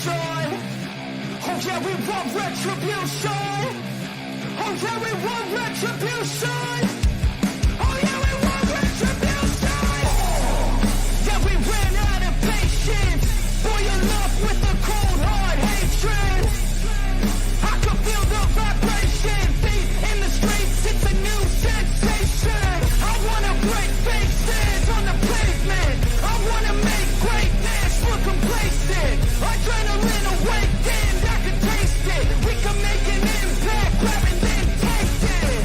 retribution. Oh yeah, we want retribution. Oh yeah, we want retribution. Oh yeah, we want retribution. Yeah, we ran out of patience. Boil up with a cold hard hatred. I can feel the vibration. Feet in the streets, it's a new sensation. I wanna break faces on the pavement. I wanna make greatness look complacent. Adrenaline awakened, I can taste it. We can make an impact, grab and then take it.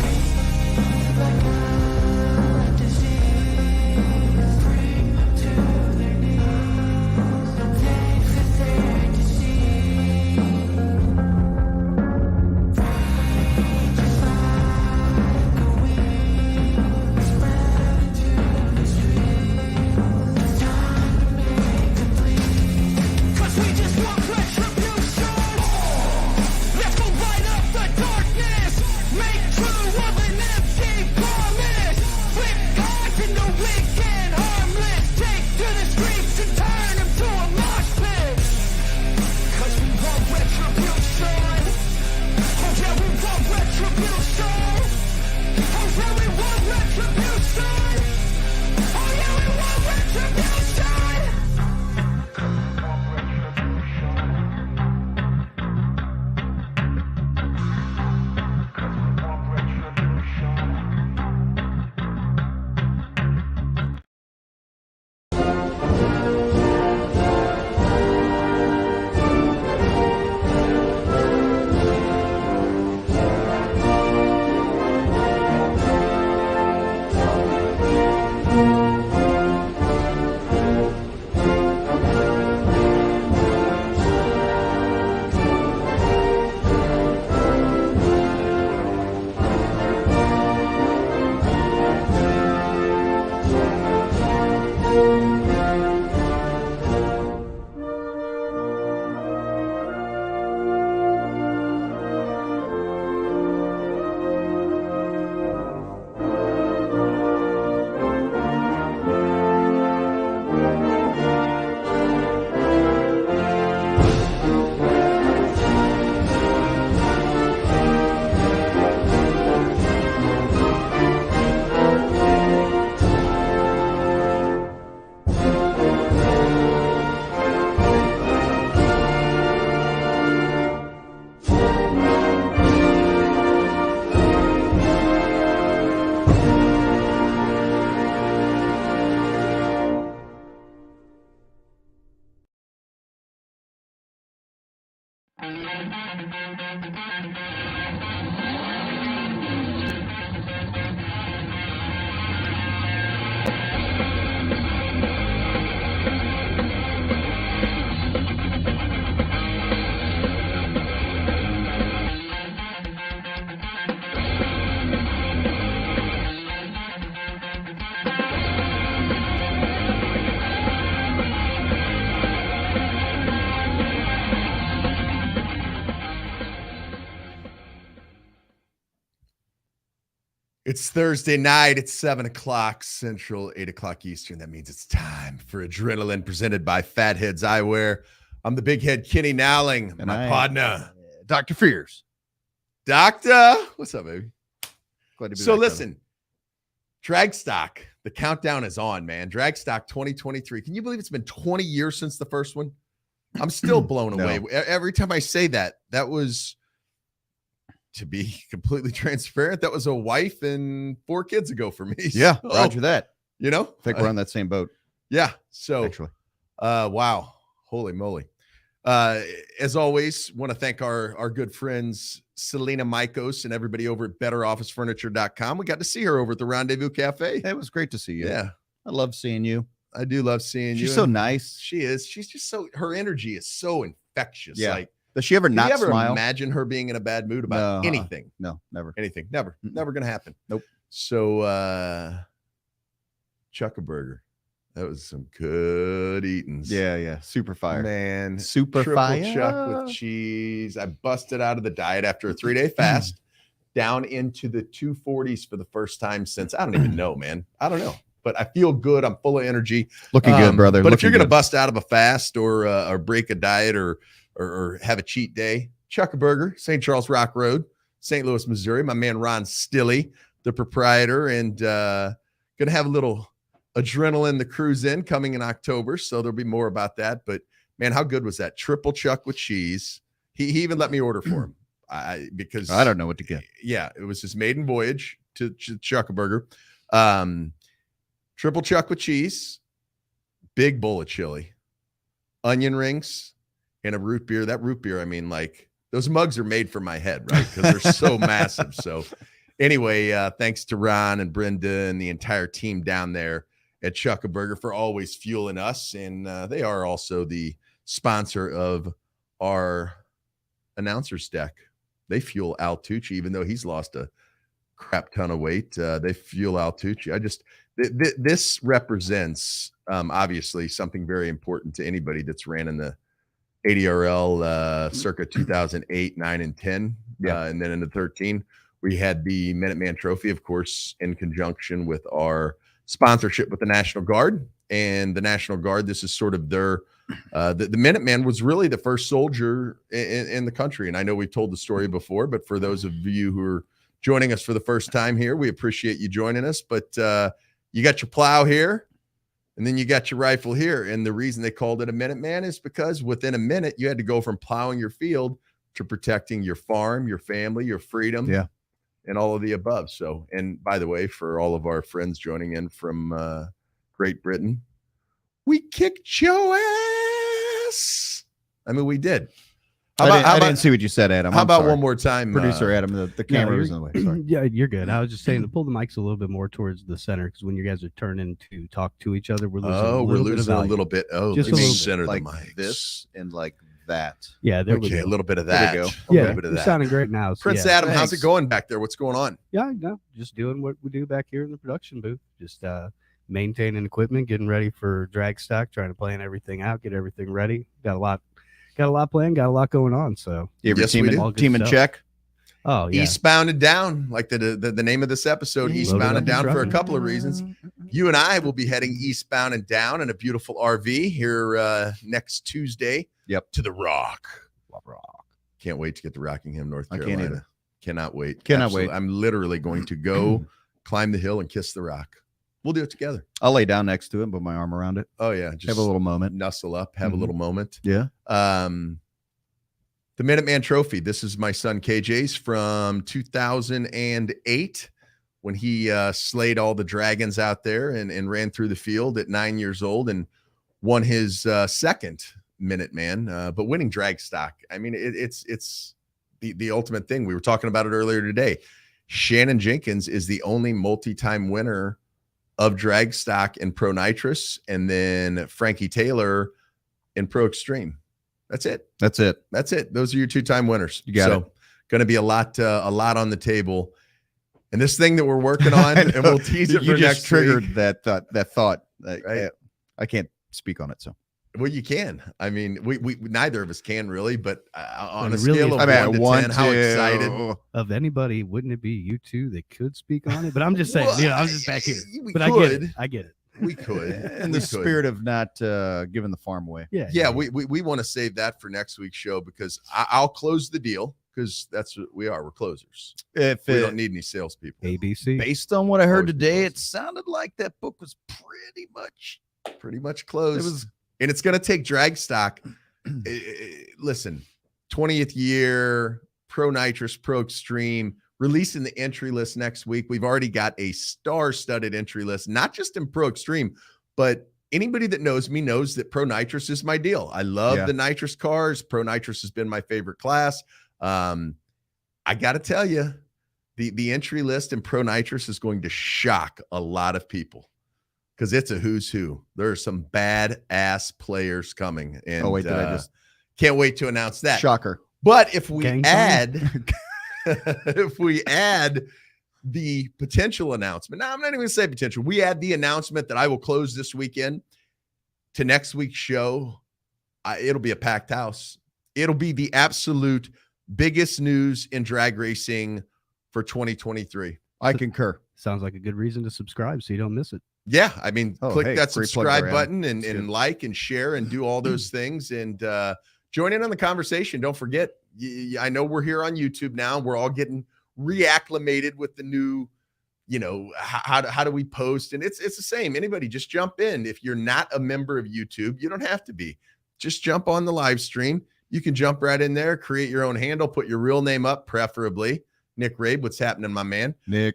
Cause we just want retribution. Let's go light up the darkness. Make true of an empty promise. Flip cards into weak and harmless. Take to the streets and turn them to a mosh pit. Cause we want retribution. Oh yeah, we want retribution. Oh yeah, we want retribution. Oh yeah, we want retribution. It's Thursday night. It's 7 o'clock Central, 8 o'clock Eastern. That means it's time for Adrenaline presented by Fatheads Eyewear. I'm the big head Kenny Nowling, and my partner, Dr. Fears. Doctor. What's up, baby? Glad to be So back, listen, Dragstock, the countdown is on, man. Dragstock 2023. Can you believe it's been 20 years since the first one? I'm still blown No. away. Every time I say that, that was, to be completely transparent, that was a wife and 4 kids ago for me. Yeah, So, roger that. You know? I think we're on that same boat, Yeah. So, actually. wow. Holy moly. As always, want to thank our good friends, Selena Mikos and everybody over at BetterOfficeFurniture.com. We got to see her over at the Rendezvous Cafe. It was great to see you. Yeah. I love seeing you. I do love seeing you. She's so and nice. She is. She's just so, her energy is so infectious. Yeah. Like, Does she ever can not you ever smile? imagine her being in a bad mood about No, anything? No, never. Anything. Never. Mm-mm. Never going to happen. Nope. So, Chuck-a-Burger. That was some good eatings. Yeah. Super fire. Man. Super Triple fire. chuck with cheese. I busted out of the diet after a 3-day fast, down into the 240s for the first time since, I don't even know, man. I don't know. but I feel good. I'm full of energy. Looking good, brother. But if you're Looking going to good. bust out of a fast or break a diet or have a cheat day, Chuck a Burger, St. Charles Rock Road, St. Louis, Missouri. My man Ron Stilley, the proprietor, and going to have a little adrenaline to cruise in coming in October. So there'll be more about that. But man, how good was that? Triple Chuck with cheese. He even let me order for him. Because I don't know what to get. Yeah, it was his maiden voyage to Chuck a Burger. Triple Chuck with cheese, big bowl of chili, onion rings, and a root beer. That root beer, I mean, like those mugs are made for my head, right? Because they're so massive. So anyway, thanks to Ron and Brenda and the entire team down there at Chuck a Burger for always fueling us. And they are also the sponsor of our announcer's deck. They fuel Al Tucci, even though he's lost a crap ton of weight. They fuel Al Tucci. This represents obviously something very important to anybody that's ran in the ADRL circa 2008, 9, and 10. And then in the 13, we had the Minuteman Trophy, of course, in conjunction with our sponsorship with the National Guard. And the National Guard, this is sort of their the Minuteman was really the first soldier in the country. And I know we've told the story before, but for those of you who are joining us for the first time here, we appreciate you joining us. But you got your plow here, and then you got your rifle here. And the reason they called it a Minuteman is because within a minute, you had to go from plowing your field to protecting your farm, your family, your freedom, and all of the above. So, and by the way, for all of our friends joining in from Great Britain, we kicked your ass. I mean, we did. I didn't see what you said, Adam. How I'm about sorry. one more time? Producer Adam, the camera was in the way. Sorry. Yeah, you're good. I was just saying to pull the mics a little bit more towards the center because when you guys are turning to talk to each other, we're losing a little bit. Oh, Just let's a little center like the mics. this and like that. Yeah, there we Okay, go. a little bit of There that. we go. A Yeah, little bit of you're that. sounding great now. So Prince yeah. Adam, how's it Thanks. going back there? What's going on? Yeah, no, just doing what we do back here in the production booth. Just maintaining equipment, getting ready for drag stock, trying to plan everything out, get everything ready. Got a lot planned, got a lot going on. So You ever Yes, we do. team in All good check? oh yeah. Eastbound and down, like the name of this episode, Yeah, Eastbound loaded and up and down for a trucking. couple of reasons. You and I will be heading eastbound and down in a beautiful RV here next Tuesday. Yep. To the Rock. Can't wait to get to Rockingham, North I can't Carolina. either. Cannot wait. Cannot Absolutely. wait. I'm literally going to go climb the hill and kiss the rock. We'll do it together. I'll lay down next to it, put my arm around it. Oh yeah, just Have a little moment. nuzzle up, have a Mhm. little moment. Yeah. The Minuteman Trophy. This is my son KJ's from 2008 when he slayed all the dragons out there and ran through the field at 9 years old and won his second Minuteman. But winning drag stock, I mean, it's the ultimate thing. We were talking about it earlier today. Shannon Jenkins is the only multi-time winner of drag stock in Pro Nitrous, and then Frankie Taylor in Pro Extreme. That's it. That's it. That's it. Those are your two-time winners. You got it. Going to be a lot on the table. And this thing that we're working on, and we'll tease it You for just next triggered week. that thought. Right. I can't speak on it. So Well, you can. I mean, we neither of us can really, but on a It really scale is- of I 1 mean, to 10, how excited? Of anybody, wouldn't it be you two that could speak on it? But I'm just saying, Well, I'm just back here. We But could. I get it. We could. in We the could. spirit of not giving the farm away. Yeah. We want to save that for next week's show because I'll close the deal because that's what we are. We're closers. If We it, don't need any salespeople. ABC. based on what I heard Always be today, it closers. sounded like that book was pretty much Closed. It was And it's going to take drag stock. Listen, 20th year, Pro Nitrous, Pro Extreme, releasing the entry list next week. We've already got a star-studded entry list, not just in Pro Extreme, but anybody that knows me knows that Pro Nitrous is my deal. I love the nitrous cars. Pro Nitrous has been my favorite class. I got to tell you, the entry list in Pro Nitrous is going to shock a lot of people. Because it's a who's who. There are some badass players coming. And Oh, wait, did I just can't wait to announce that. shocker? But if we Gang add the potential announcement, now I'm not even gonna say potential. We add the announcement that I will close this weekend to next week's show. It'll be a packed house. It'll be the absolute biggest news in drag racing for 2023. I concur. Sounds like a good reason to subscribe so you don't miss it. Yeah, I mean, click hey, that free plug subscribe around. button That's good. and like and share and do all those things and join in on the conversation. Don't forget, I know we're here on YouTube now. We're all getting reacclimated with the new, how do we post? And it's the same. Anybody just jump in. If you're not a member of YouTube, you don't have to be. Just jump on the live stream. You can jump right in there, create your own handle, put your real name up, preferably. Nick Rabe, what's happening, my man? Nick.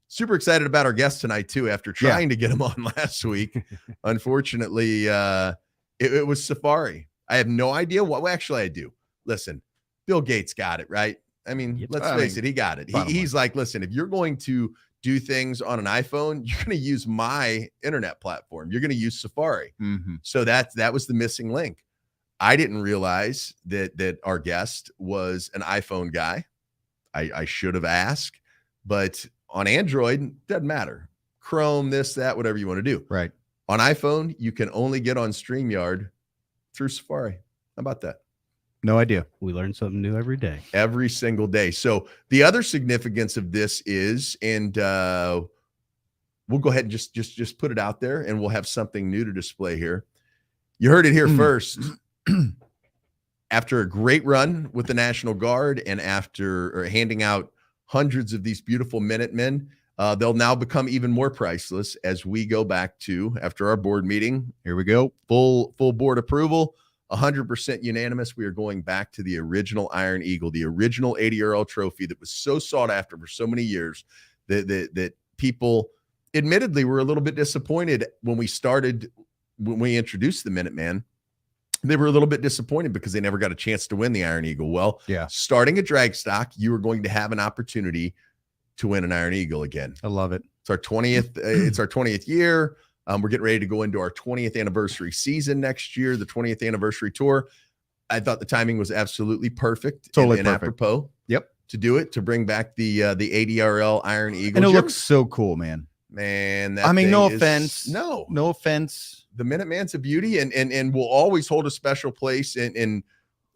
Super excited about our guest tonight too. After trying to get him on last week, unfortunately, it was Safari. I have no idea what. Well, actually, I do. Listen, Bill Gates got it right. I mean, let's face it, he got it. He's like, listen, if you're going to do things on an iPhone, you're going to use my internet platform. You're going to use Safari. Mm-hmm. So that was the missing link. I didn't realize that our guest was an iPhone guy. I should have asked, but on Android, doesn't matter. Chrome, this, that, whatever you want to do. Right. On iPhone, you can only get on StreamYard through Safari. How about that? No idea. We learn something new every day. Every single day. So the other significance of this is, and we'll go ahead and just put it out there, and we'll have something new to display here. You heard it here first. After a great run with the National Guard and after handing out hundreds of these beautiful Minutemen, they'll now become even more priceless as we go back to, after our board meeting, here we go. Full board approval, 100% unanimous. We are going back to the original Iron Eagle, the original 80RL trophy that was so sought after for so many years that people admittedly were a little bit disappointed when we introduced the Minuteman. They were a little bit disappointed because they never got a chance to win the Iron Eagle. Well, yeah, starting at drag stock, you are going to have an opportunity to win an Iron Eagle again. I love it. It's our 20th. It's our 20th year. We're getting ready to go into our 20th anniversary season next year, the 20th anniversary tour. I thought the timing was absolutely perfect. Totally and perfect. Apropos. Yep. To do it, to bring back the 80RL Iron Eagle. And it looks so cool, man. Man, I mean, no offense. No offense. The Minuteman's a beauty and will always hold a special place in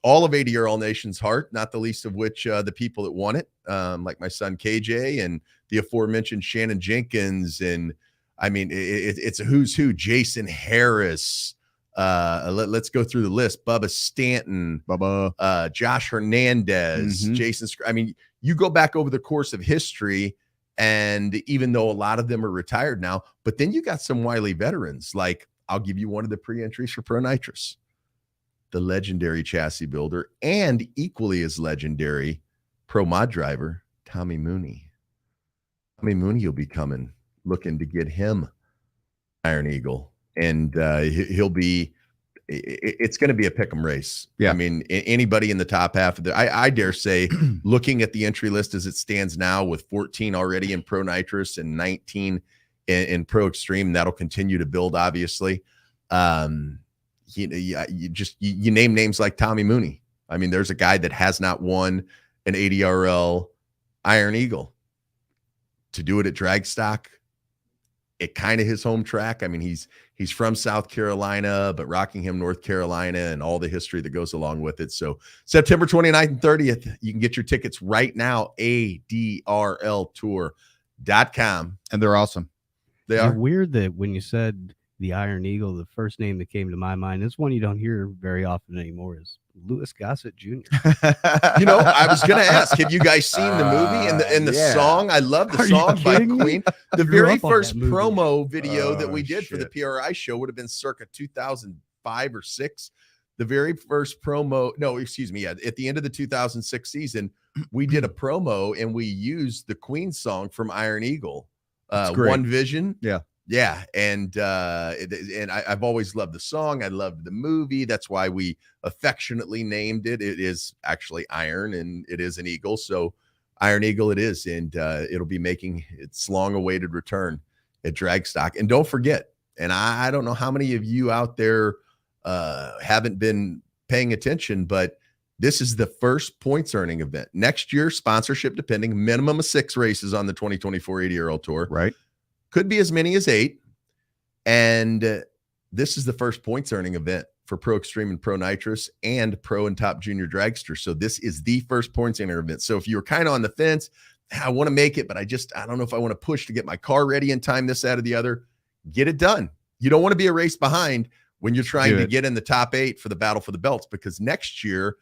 all of 80RL Nation's heart, not the least of which the people that won it, like my son KJ and the aforementioned Shannon Jenkins. And I mean, it's a who's who. Jason Harris. Let's go through the list. Bubba Stanton. Josh Hernandez. Mm-hmm. Jason. I mean, you go back over the course of history, and even though a lot of them are retired now, but then you got some wily veterans. Like, I'll give you one of the pre-entries for Pro Nitrous, the legendary chassis builder, and equally as legendary Pro Mod driver, Tommy Mooney. Tommy Mooney will be coming, looking to get him Iron Eagle. And he'll be, it's going to be a pick'em race. Yeah. I mean, anybody in the top half of the, I dare say, looking at the entry list as it stands now with 14 already in Pro Nitrous and 19 in Pro Extreme, that'll continue to build, obviously. You name names like Tommy Mooney. I mean, there's a guy that has not won an 80RL Iron Eagle. To do it at drag stock, it kind of his home track. I mean, he's from South Carolina, but Rockingham, North Carolina, and all the history that goes along with it. So September 29th and 30th, you can get your tickets right now, adrltour.com. And they're awesome. They It's are. weird that when you said the Iron Eagle, the first name that came to my mind is one you don't hear very often anymore is Louis Gossett Jr. You know, I was going to ask, have you guys seen the movie and the yeah. song? I love the Are you song by kidding me? Queen. The Grew very up on first that movie. promo video that Oh, we did for the shit. PRI show would have been circa 2005 or 6. The very first promo, no, excuse me, at the end of the 2006 season, we did a promo and we used the Queen song from Iron Eagle, great. One Vision. Yeah. And I've always loved the song. I loved the movie. That's why we affectionately named it. It is actually Iron, and it is an eagle. So Iron Eagle it is, and it'll be making its long-awaited return at Dragstock. And don't forget, and I don't know how many of you out there haven't been paying attention, but this is the first points earning event. Next year, sponsorship depending, minimum of 6 races on the 2024 80RL Tour. Right. Could be as many as 8. And this is the first points earning event for Pro Extreme and Pro Nitrous and Pro and Top Junior Dragster. So this is the first points earning event. So if you were kind of on the fence, I want to make it, but I don't know if I want to push to get my car ready in time, this, that, or the other. Get it done. You don't want to be a race behind when you're trying to get in the top 8 for the battle for the belts, because next year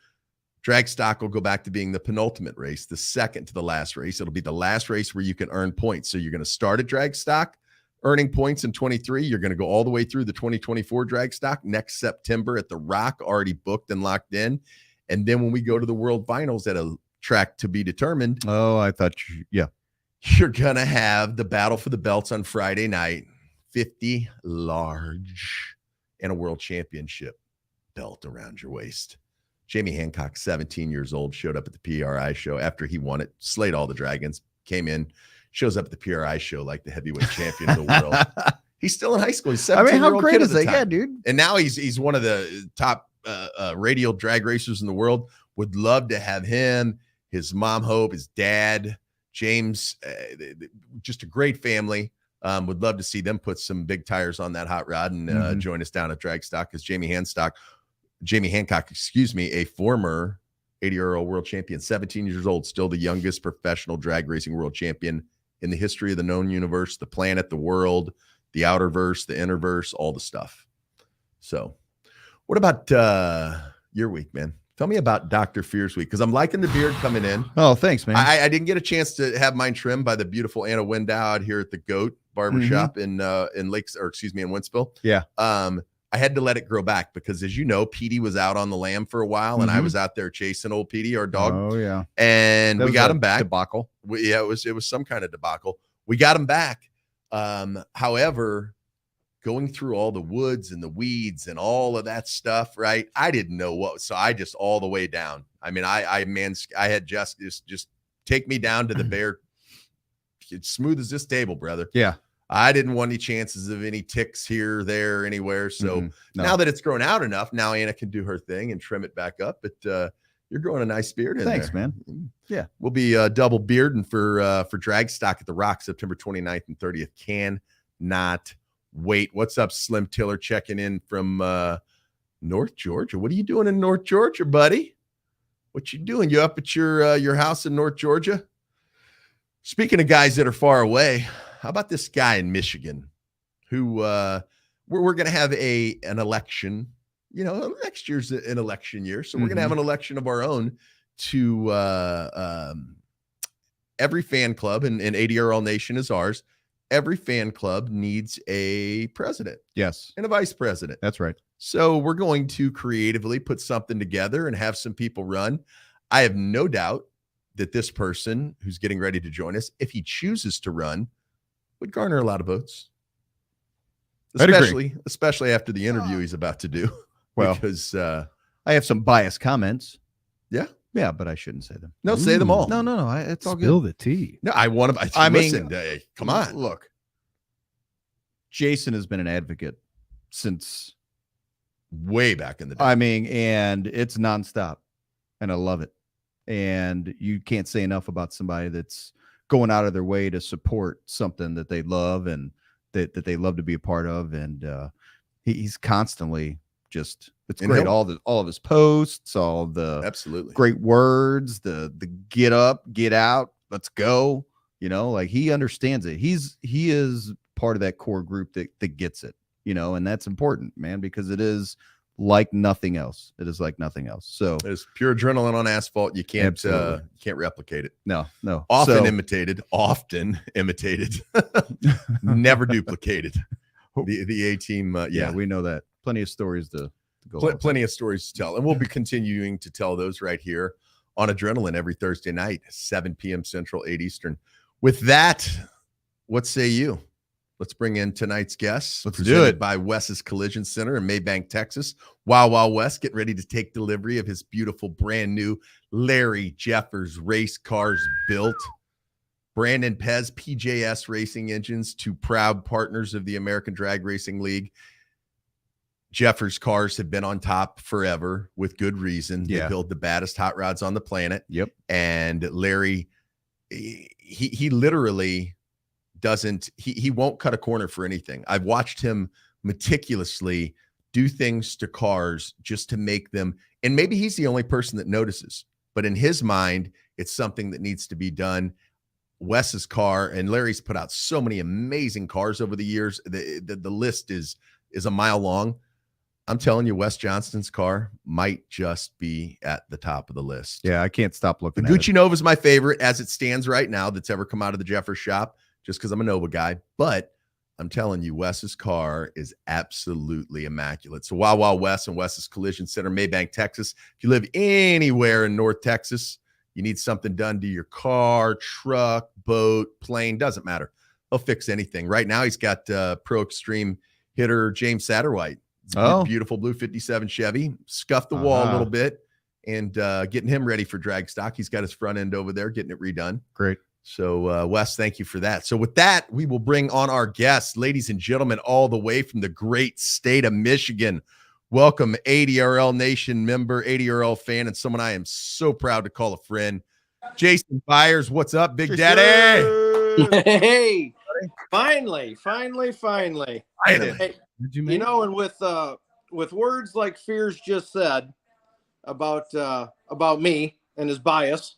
drag stock will go back to being the penultimate race, the second to the last race. It'll be the last race where you can earn points. So you're going to start at drag stock earning points in 23. You're going to go all the way through the 2024 drag stock next September at the Rock, already booked and locked in. And then when we go to the World Finals at a track to be determined. Oh, I thought you're going to have the battle for the belts on Friday night, 50 large, and a world championship belt around your waist. Jamie Hancock, 17 years old, showed up at the PRI show after he won it, slayed all the dragons, came in, shows up at the PRI show like the heavyweight champion of the world. He's still in high school. He's 17 how great is that? Yeah, dude. And now he's one of the top radial drag racers in the world. Would love to have him, his mom Hope, his dad James, just a great family. Would love to see them put some big tires on that hot rod and join us down at Dragstock, because Jamie Hancock, a former 80-year-old world champion, 17 years old, still the youngest professional drag racing world champion in the history of the known universe, the planet, the world, the outerverse, the innerverse, all the stuff. So what about your week, man? Tell me about Dr. Fear's week, because I'm liking the beard coming in. Oh, thanks, man. I didn't get a chance to have mine trimmed by the beautiful Anna Window out here at the Goat Barbershop in Wentzville. Yeah. I had to let it grow back because, as you know, Petey was out on the lam for a while, and I was out there chasing old Petey, our dog. Oh yeah. And we got him back. Debacle. It was some kind of debacle. We got him back. However, going through all the woods and the weeds and all of that stuff, right? I didn't know what, so I just all the way down. I mean, I had just take me down to the bare, it's smooth as this table, brother. Yeah. I didn't want any chances of any ticks here, there, anywhere. So now that it's grown out enough, now Anna can do her thing and trim it back up. But you're growing a nice beard in Thanks, there. man. Yeah. We'll be double bearding for Dragstock at the Rock, September 29th and 30th. Cannot wait. What's up, Slim Tiller, checking in from North Georgia? What are you doing in North Georgia, buddy? What you doing? You up at your house in North Georgia? Speaking of guys that are far away, how about this guy in Michigan who we're going to have an election? You know, next year's an election year, so we're going to have an election of our own to every fan club, and 80RL Nation is ours. Every fan club needs a president. Yes. And a vice president. That's right. So we're going to creatively put something together and have some people run. I have no doubt that this person who's getting ready to join us, if he chooses to run, would garner a lot of votes. Especially after the interview he's about to do. Well, because I have some biased comments. Yeah. Yeah, but I shouldn't say them. No, say them all. No. It's all Spill good. the tea. No, I want to. I mean, come on. Look, Jason has been an advocate since way back in the day. I mean, and it's nonstop, and I love it. And you can't say enough about somebody that's going out of their way to support something that they love and that they love to be a part of. And he's constantly just, it's great. All of his posts, all the absolutely great words, the get up, get out, let's go. You know, like he understands it. He is part of that core group that gets it, you know, and that's important, man, because it is like nothing else. It is like nothing else. So it's pure adrenaline on asphalt. You can't replicate it. No. Often imitated, never duplicated. The A-team. Yeah, we know that. Plenty of stories to go. Plenty of stories to tell, and we'll be continuing to tell those right here on Adrenaline every Thursday night, 7 p.m. Central, 8 Eastern. With that, what say you? Let's bring in tonight's guest. Let's do it. By Wes's Collision Center in Maybank, Texas. Wild West, get ready to take delivery of his beautiful brand new Larry Jeffers race cars built. Brandon Pez, PJS Racing Engines, two proud partners of the American Drag Racing League. Jeffers cars have been on top forever with good reason. They build the baddest hot rods on the planet. Yep. And Larry, he literally doesn't, he won't cut a corner for anything. I've watched him meticulously do things to cars just to make them, and maybe he's the only person that notices, but in his mind, it's something that needs to be done. Wes's car, and Larry's put out so many amazing cars over the years. The list is a mile long. I'm telling you, Wes Johnston's car might just be at the top of the list. Yeah, I can't stop The looking at Gucci it. Nova is my favorite as it stands right now that's ever come out of the Jeffers shop, just because I'm a Nova guy. But I'm telling you, Wes's car is absolutely immaculate. So Wow Wow Wes and Wes's Collision Center, Maybank, Texas. If you live anywhere in North Texas, you need something done to your car, truck, boat, plane, doesn't matter. He'll fix anything. Right now, he's got Pro Extreme hitter James Satterwhite. Beautiful blue 57 Chevy. Scuffed the wall a little bit and getting him ready for drag stock. He's got his front end over there, getting it redone. Great. So, Wes, thank you for that. So with that, we will bring on our guests, ladies and gentlemen, all the way from the great state of Michigan. Welcome, ADRL Nation member, ADRL fan, and someone I am so proud to call a friend, Jason Byers. What's up, Big Daddy? Hey, finally. Hey, Did you you know, and with words like Fears just said about me and his bias,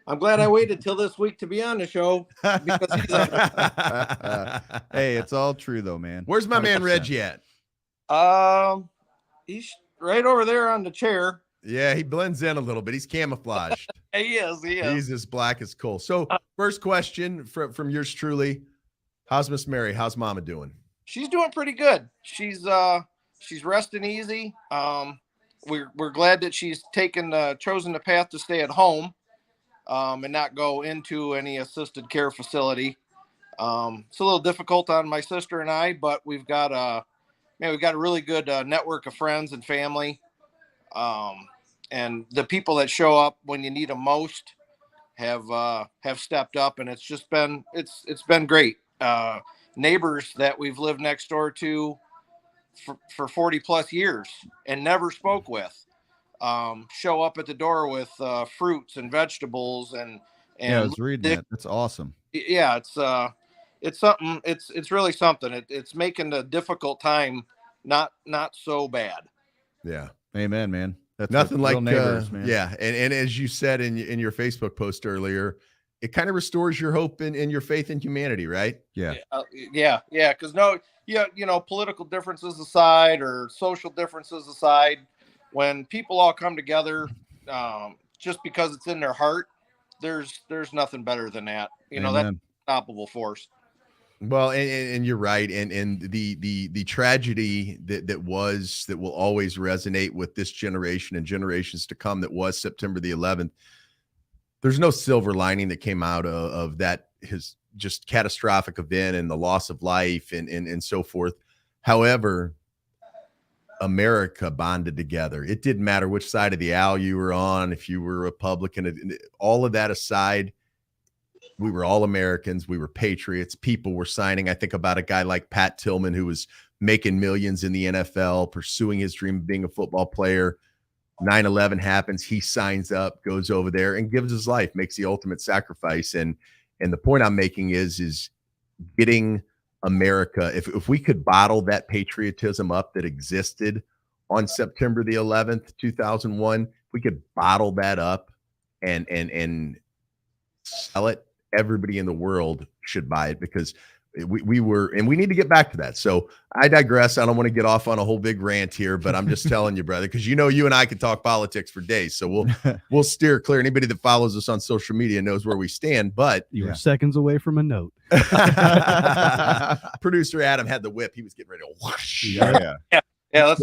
I'm glad I waited till this week to be on the show because he's Hey, it's all true though, man. Where's my man Reggie at? he's right over there on the chair. Yeah, he blends in a little bit. He's camouflaged. He is. He's as black as coal. So first question from yours truly. How's Miss Mary? How's Mama doing? She's doing pretty good. She's resting easy. We're glad that she's chosen the path to stay at home and not go into any assisted care facility. It's a little difficult on my sister and I, but we've got a really good network of friends and family. And the people that show up when you need them most have stepped up, and it's been great. Neighbors that we've lived next door to for 40 plus years and never spoke with, show up at the door with fruits and vegetables and Yeah, I was reading that. That's awesome. Yeah, it's something. It's really something. It's making the difficult time not so bad. Yeah. Amen, man. That's Nothing like real neighbors, man. Yeah. And as you said in your Facebook post earlier, it kind of restores your hope in your faith in humanity, right? Yeah. Yeah. Because political differences aside or social differences aside, when people all come together, just because it's in their heart, there's nothing better than that. Amen. That's an unstoppable force. Well, and you're right. And the tragedy that will always resonate with this generation and generations to come, that was September the 11th. There's no silver lining that came out of that, his just catastrophic event and the loss of life and so forth. However, America bonded together. It didn't matter which side of the aisle you were on, if you were Republican, all of that aside, we were all Americans. We were patriots. People were signing. I think about a guy like Pat Tillman, who was making millions in the NFL, pursuing his dream of being a football player. 9/11 happens. He signs up, goes over there and gives his life, makes the ultimate sacrifice. And the point I'm making is getting America, if we could bottle that patriotism up that existed on September the 11th, 2001, if we could bottle that up and sell it, everybody in the world should buy it, because we were, and we need to get back to that. So I digress. I don't want to get off on a whole big rant here, but I'm just telling you, brother, because you and I could talk politics for days. So we'll steer clear. Anybody that follows us on social media knows where we stand, but You were seconds away from a note. producer Adam had the whip. He was getting ready to whoosh. Yeah. Yeah,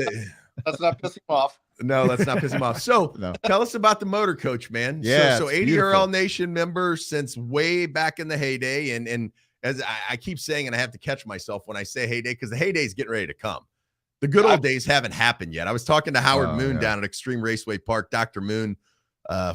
let's not piss him off. No, let's not piss him off. So No. tell us about the motor coach, man. Yeah, So it's 80 beautiful. RL Nation member since way back in the heyday. And as I keep saying, and I have to catch myself when I say heyday, because the heyday is getting ready to come. The good old days haven't happened yet. I was talking to Howard Moon down at Extreme Raceway Park. Dr. Moon,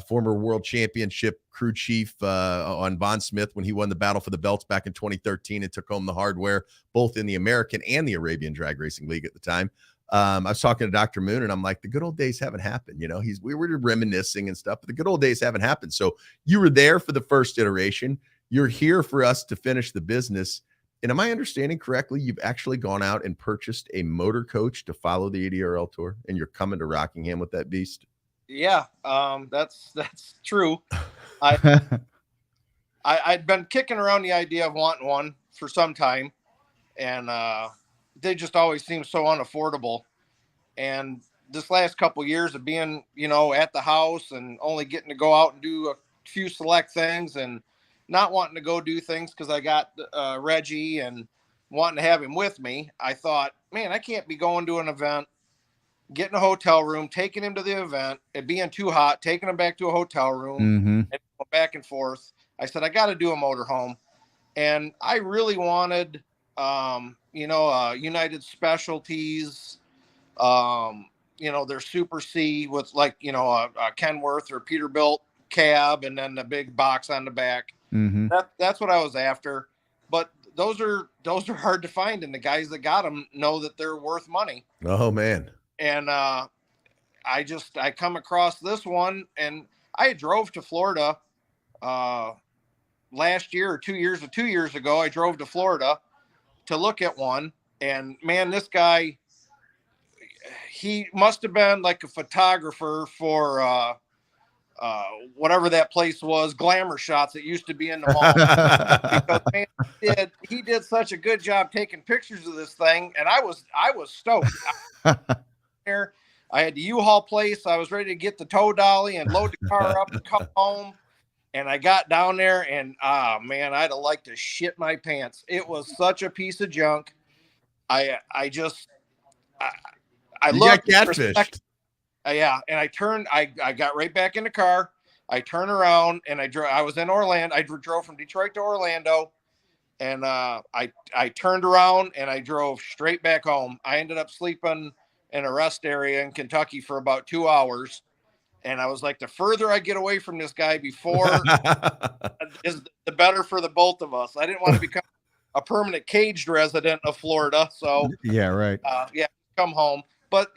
former world championship crew chief on Von Smith when he won the battle for the belts back in 2013 and took home the hardware, both in the American and the Arabian Drag Racing League at the time. I was talking to Dr. Moon, and I'm like, the good old days haven't happened. We were reminiscing and stuff, but the good old days haven't happened. So you were there for the first iteration. You're here for us to finish the business. And am I understanding correctly? You've actually gone out and purchased a motor coach to follow the ADRL tour, and you're coming to Rockingham with that beast. Yeah, that's true. I'd been kicking around the idea of wanting one for some time, and they just always seem so unaffordable. And this last couple years of being, at the house and only getting to go out and do a few select things and not wanting to go do things because I got Reggie and wanting to have him with me, I thought, man, I can't be going to an event, getting a hotel room, taking him to the event, it being too hot, taking him back to a hotel room, and going back and forth. I said, I got to do a motorhome. And I really wanted, United Specialties, their Super C with like, a Kenworth or Peterbilt cab and then the big box on the back. That's what I was after. But those are hard to find, and the guys that got them know that they're worth money. Oh man. And I come across this one, and I drove to Florida last year or 2 years ago. I drove to Florida to look at one, and man, this guy, he must have been like a photographer for whatever that place was, Glamour Shots that used to be in the mall. Because man, he did such a good job taking pictures of this thing, and I was stoked. There, I had the U-Haul place. I was ready to get the tow dolly and load the car up and come home. And I got down there, and man, I'd have liked to shit my pants. It was such a piece of junk. I got catfished. Yeah, and I got right back in the car. I turned around and I was in Orlando. I drove from Detroit to Orlando, and I turned around and I drove straight back home. I ended up sleeping in a rest area in Kentucky for about 2 hours. And I was like, the further I get away from this guy before is the better for the both of us. I didn't want to become a permanent caged resident of Florida. So yeah, right. Come home. But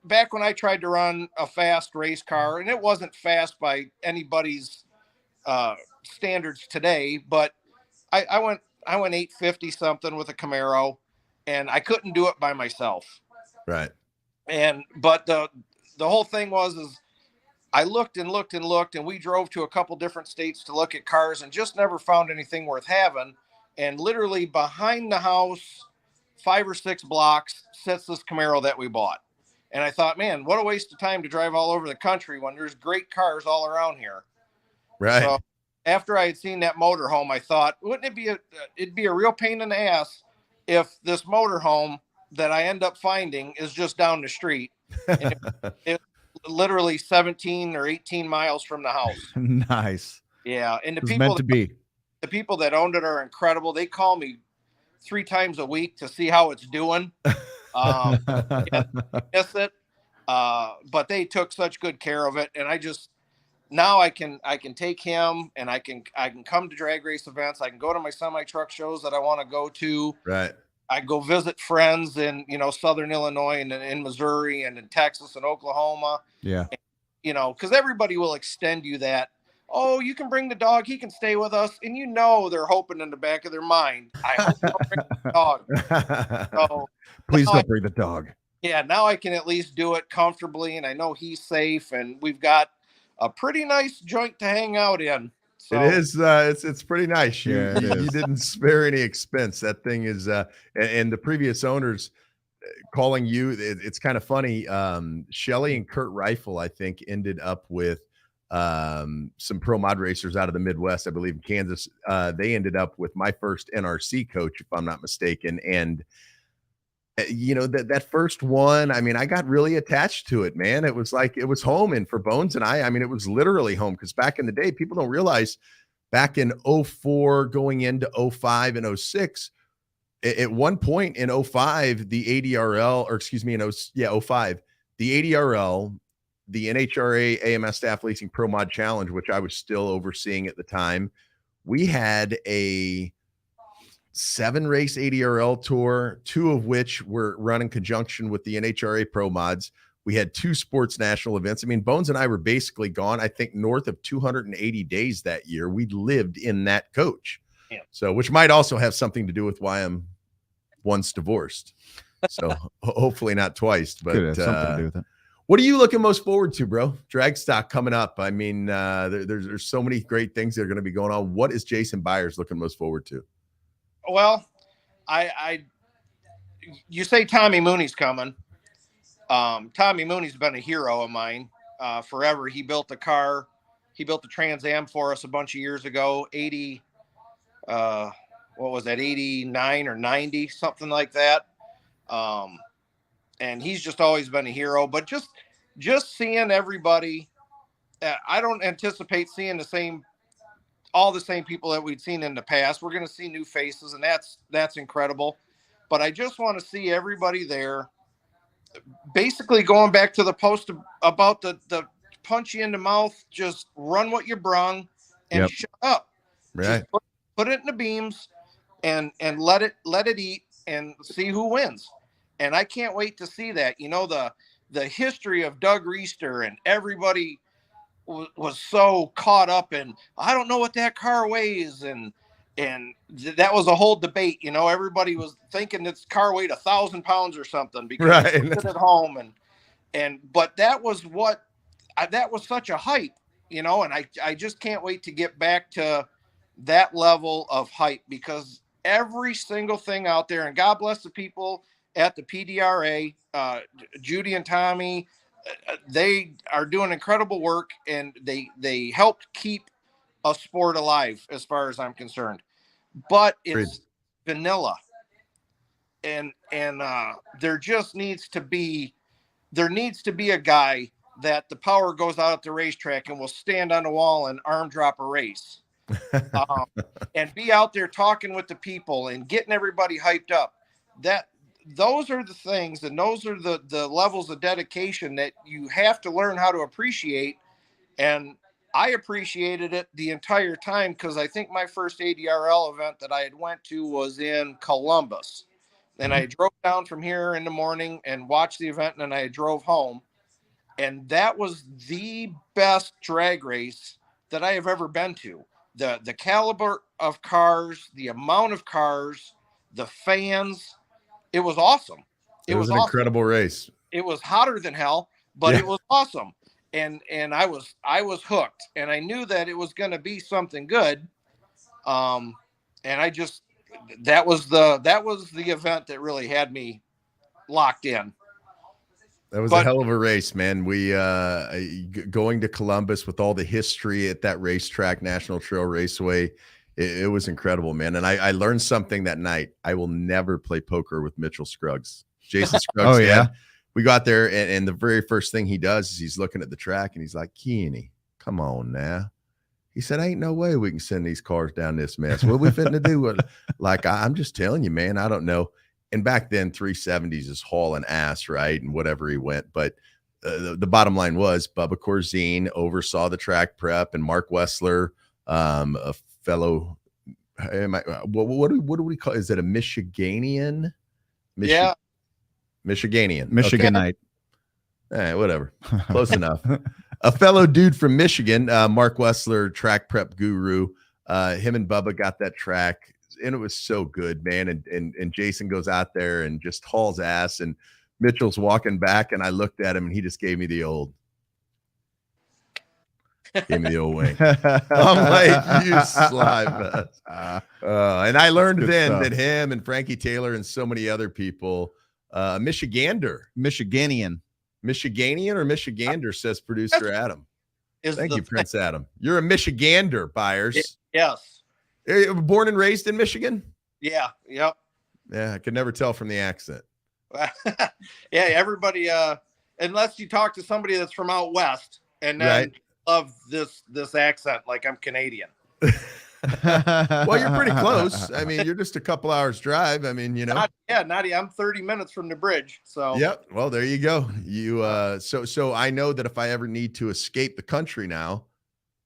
back when I tried to run a fast race car, and it wasn't fast by anybody's standards today, but I went 850 something with a Camaro, and I couldn't do it by myself. Right. But the whole thing was I looked and looked and looked, and we drove to a couple different states to look at cars and just never found anything worth having. And literally behind the house, 5 or 6 blocks, sits this Camaro that we bought. And I thought, man, what a waste of time to drive all over the country when there's great cars all around here. Right. So after I had seen that motorhome, I thought, wouldn't it be it'd be a real pain in the ass if this motorhome that I end up finding is just down the street. And it's literally 17 or 18 miles from the house. Nice. Yeah. And the people that owned it are incredible. They call me 3 times a week to see how it's doing. Miss it. But they took such good care of it. And now I can take him, and I can come to drag race events. I can go to my semi truck shows that I want to go to. Right. I go visit friends in, Southern Illinois and in Missouri and in Texas and Oklahoma. Yeah. And, because everybody will extend you that. Oh, you can bring the dog. He can stay with us. And they're hoping in the back of their mind, I hope you don't bring the dog. So, please don't bring the dog. Yeah, now I can at least do it comfortably, and I know he's safe, and we've got a pretty nice joint to hang out in. So, it is. It's pretty nice. You didn't spare any expense. That thing is. And the previous owners calling you. It's kind of funny. Shelly and Kurt Rifle, I think, ended up with some pro mod racers out of the Midwest. I believe in Kansas. They ended up with my first NRC coach, if I'm not mistaken, and. That first one, I mean, I got really attached to it, man. It was like, it was home. And for Bones and I mean, it was literally home, because back in the day, people don't realize back in 04 going into 05 and 06, at one point in 05, the ADRL, or excuse me, in 05, the ADRL, the NHRA AMS Staff Leasing Pro Mod Challenge, which I was still overseeing at the time, we had a 7-race ADRL tour, 2 of which were run in conjunction with the NHRA Pro Mods. We had 2 sports national events. I mean, Bones and I were basically gone, I think, north of 280 days that year. We lived in that coach. Yeah. So, which might also have something to do with why I'm once divorced. So hopefully not twice, but could have something to do with it. What are you looking most forward to, bro? Drag stock coming up. I mean, there's so many great things that are going to be going on. What is Jason Byers looking most forward to? Well, you say Tommy Mooney's coming. Tommy Mooney's been a hero of mine forever. He built the car. He built the Trans Am for us a bunch of years ago, 80, what was that, 89 or 90, something like that. And he's just always been a hero. But just seeing everybody, I don't anticipate seeing all the same people that we'd seen in the past. We're going to see new faces, and that's incredible. But I just want to see everybody there. Basically, going back to the post about the punch you in the mouth, just run what you brung and shut up. Right. Just put it in the beams and let it eat and see who wins. And I can't wait to see that. You know, the history of Doug Reister, and everybody was so caught up in, I don't know what that car weighs, and that was a whole debate. You know, everybody was thinking its car weighed 1,000 pounds or something because they put it at home, but that was such a hype, you know, and I just can't wait to get back to that level of hype, because every single thing out there, and God bless the people at the PDRA, Judy and Tommy, they are doing incredible work, and they helped keep a sport alive as far as I'm concerned. But it's vanilla, and there needs to be a guy that the power goes out at the racetrack and will stand on the wall and arm drop a race, and be out there talking with the people and getting everybody hyped up. Those are the things, and those are the levels of dedication that you have to learn how to appreciate. And I appreciated it the entire time, because I think my first ADRL event that I had went to was in Columbus. And I drove down from here in the morning and watched the event, and then I drove home. And that was the best drag race that I have ever been to. The caliber of cars, the amount of cars, the fans, it was awesome. It was an incredible race. It was hotter than hell, but it was awesome. And I was hooked, and I knew that it was going to be something good. And that was the event that really had me locked in. That was a hell of a race, man. We going to Columbus with all the history at that racetrack, National Trail Raceway. It was incredible, man. And I learned something that night. I will never play poker with Mitchell Scruggs. Jason Scruggs. Oh, yeah. We got there, and the very first thing he does is he's looking at the track, and he's like, Keeney, come on now. He said, ain't no way we can send these cars down this mess. What are we fitting to do? Like, I'm just telling you, man, I don't know. And back then, 370s is hauling ass, right? And whatever he went. But the bottom line was Bubba Corzine oversaw the track prep, and Mark Wessler, a fellow, what do we call, is it a Michiganian? Yeah. Michiganian. Michiganite. Okay. Whatever. Close enough. A fellow dude from Michigan, Mark Wessler, track prep guru. Him and Bubba got that track, and it was so good, man. And Jason goes out there and just hauls ass, and Mitchell's walking back, and I looked at him, and he just gave me the old wink. I'm like, you slime. And I learned then that him and Frankie Taylor and so many other people, Michiganian or Michigander, says producer Adam. Thank you, Prince Adam. You're a Michigander, Byers. Yes. Born and raised in Michigan? Yeah. Yep. Yeah, I could never tell from the accent. Yeah, everybody, unless you talk to somebody that's from out west, and then love this accent like I'm Canadian. Well, you're pretty close. I mean, you're just a couple hours drive. I mean, you know. I'm 30 minutes from the bridge. So yep. Well, there you go. You so I know that if I ever need to escape the country now,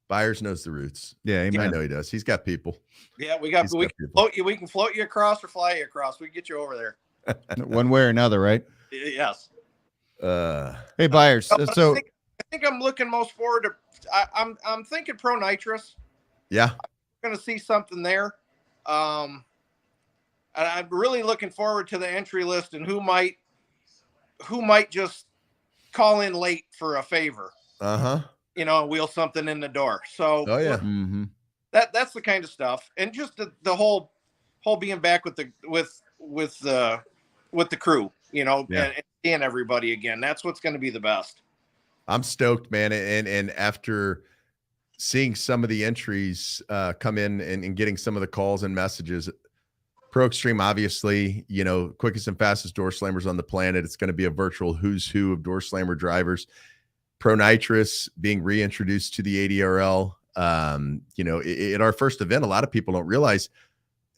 Byers knows the routes. Yeah, I know he does. He's got people. Yeah, we can float you across or fly you across. We can get you over there. One way or another, right? Yes. Hey, Byers. So I think I'm looking most forward to. I'm thinking Pro Nitrous. Yeah. I'm going to see something there. And I'm really looking forward to the entry list and who might just call in late for a favor, Uh-huh. wheel something in the door. So Oh yeah. Mm-hmm. that's the kind of stuff. And just the whole being back with the crew, Yeah. and seeing everybody again. That's what's going to be the best. I'm stoked, man. And after seeing some of the entries come in and getting some of the calls and messages, Pro Extreme, obviously, quickest and fastest door slammers on the planet. It's going to be a virtual who's who of door slammer drivers. Pro Nitrous being reintroduced to the ADRL. At our first event, a lot of people don't realize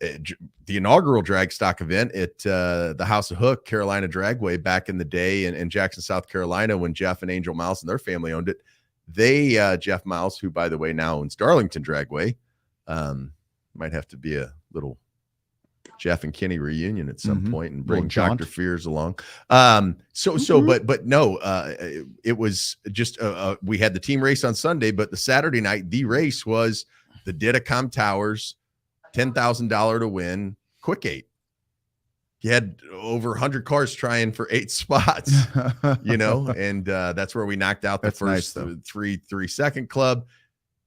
the inaugural drag stock event at the House of Hook, Carolina Dragway, back in the day in Jackson, South Carolina, when Jeff and Angel Miles and their family owned it. Jeff Miles, who, by the way, now owns Darlington Dragway, might have to be a little Jeff and Kenny reunion at some point and bring Dr. Fears along. But no, it was just, we had the team race on Sunday, but the Saturday night, the race was the Didacom Towers, $10,000 to win, quick 8. You had over 100 cars trying for 8 spots, and that's where we knocked out the first 3-second club.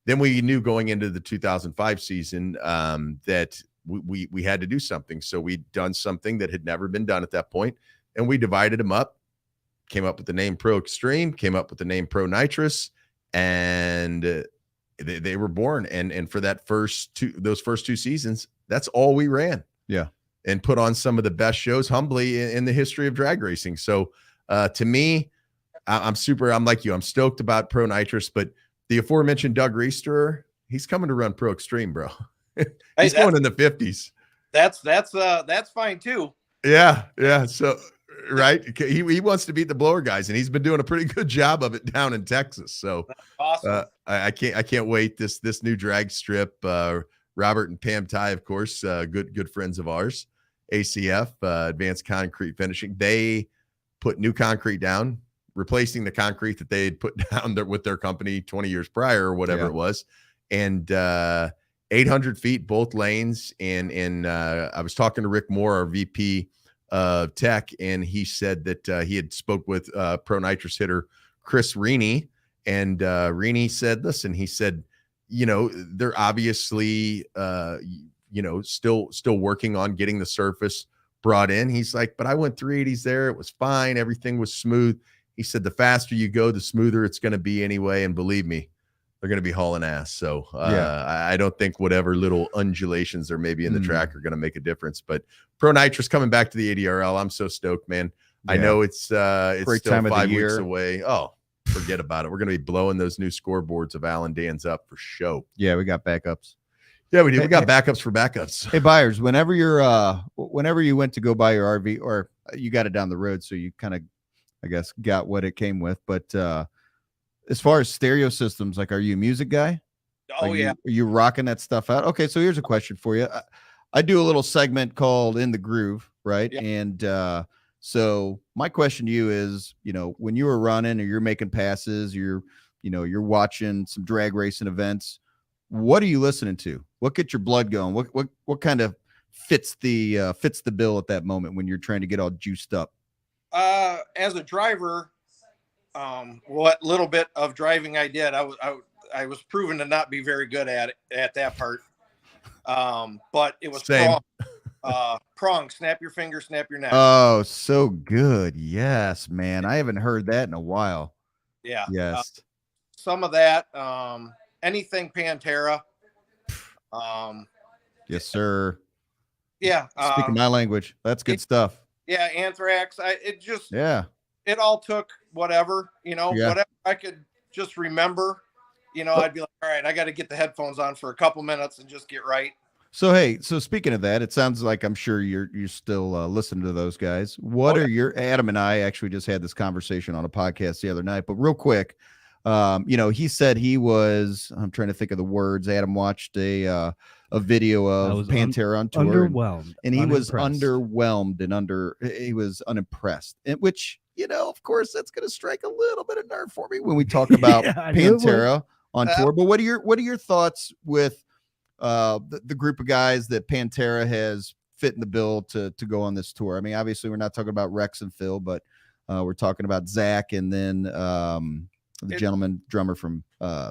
Then we knew going into the 2005 season that we had to do something. So we'd done something that had never been done at that point, and we divided them up, came up with the name Pro Extreme, came up with the name Pro Nitrous, and they were born. And for those first 2 seasons, that's all we ran. Yeah. And put on some of the best shows humbly in the history of drag racing. So to me, I'm like you, I'm stoked about Pro Nitrous, but the aforementioned Doug Reister, he's coming to run Pro Extreme, bro. He's going in the 50s. That's fine too. Yeah. So, right. He wants to beat the blower guys, and he's been doing a pretty good job of it down in Texas. So that's awesome. I can't wait. This new drag strip, Robert and Pam Ty, of course, good friends of ours, ACF, Advanced Concrete Finishing. They put new concrete down, replacing the concrete that they had put down with their company 20 years prior or whatever it was. And 800 feet, both lanes. And I was talking to Rick Moore, our VP of Tech, and he said that he had spoke with Pro Nitrous hitter Chris Reaney. And Reaney said, listen, he said, they're obviously, still working on getting the surface brought in. He's like, but I went 380s there. It was fine. Everything was smooth. He said, the faster you go, the smoother it's going to be anyway. And believe me, they're going to be hauling ass. So I don't think whatever little undulations there may be in the track are going to make a difference. But Pro Nitrous coming back to the ADRL, I'm so stoked, man. Yeah. I know it's great still time 5 weeks away. Oh, forget about it. We're going to be blowing those new scoreboards of Alan Dan's up for show. Yeah, we got backups. Yeah, we do. We got backups for backups. Hey, buyers, whenever you went to go buy your RV, or you got it down the road, so you kind of, I guess, got what it came with. But as far as stereo systems, like, are you a music guy? Oh, yeah. Are you rocking that stuff out? Okay, so here's a question for you. I do a little segment called In the Groove, right? Yeah. And so my question to you is, when you were running or you're making passes, you're watching some drag racing events, what are you listening to? What gets your blood going? What kind of fits the bill at that moment when you're trying to get all juiced up? As a driver, what little bit of driving I did, I was proven to not be very good at that part. But it was prong, snap your finger, snap your neck. Oh, so good. Yes, man. I haven't heard that in a while. Yeah. Yes. Some of that, anything Pantera. Yes, sir. Yeah. Speaking my language. That's good stuff. Yeah. Anthrax. It all took whatever, whatever I could just remember, I'd be like, all right, I got to get the headphones on for a couple minutes and just get right. So, hey, speaking of that, it sounds like I'm sure you're still listening to those guys. What are your, Adam and I actually just had this conversation on a podcast the other night, but real quick, he said he was, I'm trying to think of the words. Adam watched a video of Pantera on tour, underwhelmed, and he was underwhelmed and he was unimpressed, which, of course, that's going to strike a little bit of nerve for me when we talk about Pantera on tour. But what are your thoughts with the group of guys that Pantera has fit in the bill to go on this tour? I mean, obviously we're not talking about Rex and Phil, but We're talking about Zach and then the gentleman drummer from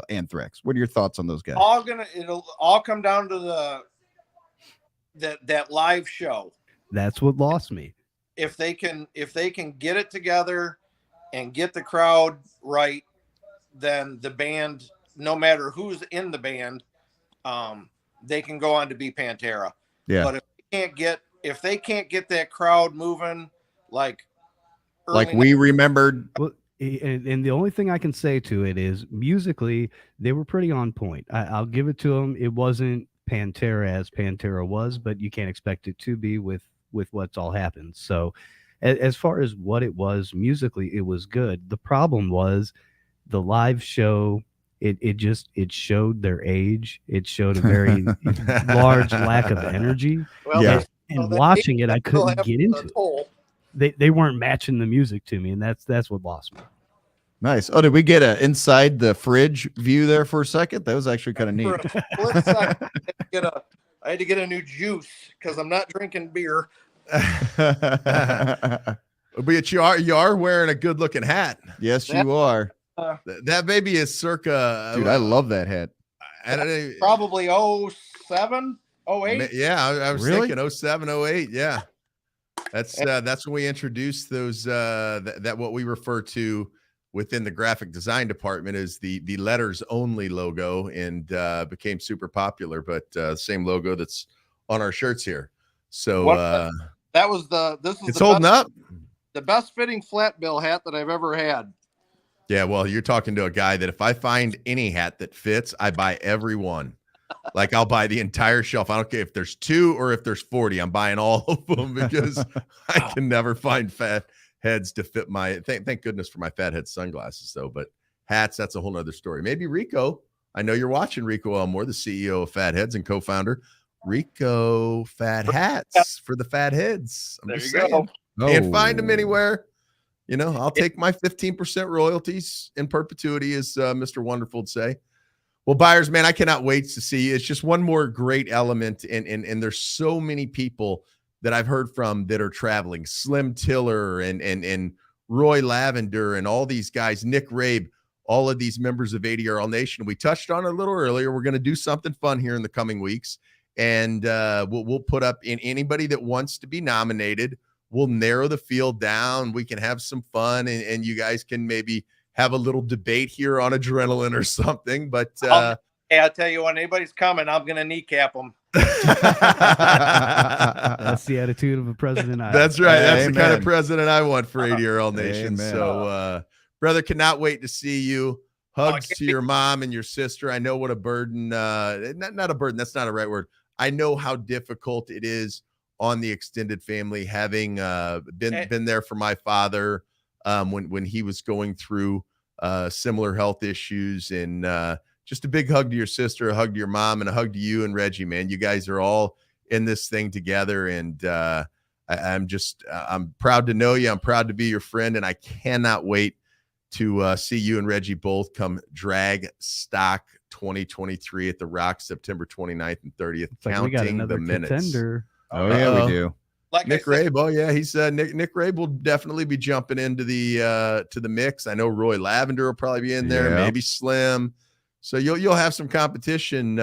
Anthrax. What are your thoughts on those guys? It'll all come down to that live show. That's what lost me. If they can get it together and get the crowd right, then the band, no matter who's in the band, they can go on to be Pantera. Yeah. But if they can't get that crowd moving, like we remembered. Well, and the only thing I can say to it is musically, they were pretty on point. I'll give it to them. It wasn't Pantera as Pantera was, but you can't expect it to be with what's all happened. So as far as what it was musically, it was good. The problem was the live show. It showed their age. It showed a very large lack of energy. Well, Yeah. And watching it, I couldn't get into it. They weren't matching the music to me, and that's what lost me. Nice. Oh, did we get a inside the fridge view there for a second? That was actually kind of neat. For a split second, I had to get a new juice because I'm not drinking beer. But you are wearing a good looking hat. Yes, you are. That baby is circa. Dude, I love that hat. Probably 07, 08. Yeah, I was Really? thinking 07, 08. Yeah, that's when we introduced those. That what we refer to within the graphic design department is the letters only logo, and became super popular. But same logo that's on our shirts here. So That was it's holding up. The best fitting flat bill hat that I've ever had. Yeah, well, you're talking to a guy that if I find any hat that fits, I buy every one. Like I'll buy the entire shelf. I don't care if there's 2 or if there's 40. I'm buying all of them because I can never find fat heads to fit my. Thank goodness for my fat head sunglasses, though. But hats, that's a whole nother story. Maybe Rico. I know you're watching Rico Elmore, the CEO of Fat Heads and co-founder. Rico Fat Hats for the Fat Heads. I'm There just you saying. go. Can't find them anywhere. I'll take my 15% royalties in perpetuity, as Mr. Wonderful would say. Well, buyers, man, I cannot wait to see. It's just one more great element. And there's so many people that I've heard from that are traveling. Slim Tiller and Roy Lavender and all these guys, Nick Rabe, all of these members of ADR All Nation. We touched on it a little earlier. We're going to do something fun here in the coming weeks. And we'll put up in anybody that wants to be nominated. We'll narrow the field down. We can have some fun, and you guys can maybe have a little debate here on adrenaline or something. But I'll tell you, when anybody's coming, I'm going to kneecap them. That's the attitude of a president. That's right. That's Amen. the kind of president I want for ADR All Nation. Amen. So, brother, cannot wait to see you. Hugs to your mom and your sister. I know what a burden, not a burden. That's not a right word. I know how difficult it is on the extended family, having been there for my father when he was going through similar health issues, and just a big hug to your sister, a hug to your mom, and a hug to you and Reggie, man. You guys are all in this thing together, and I'm proud to know you. I'm proud to be your friend, and I cannot wait to see you and Reggie both come Drag Stock 2023 at the Rock, September 29th and 30th. It's like we got counting another the minutes. contender. Oh, yeah, we do. Like Nick Rabe, oh yeah, he's Nick Rabe will definitely be jumping into the mix. I know Roy Lavender will probably be in there, Yeah. maybe Slim. So you'll have some competition.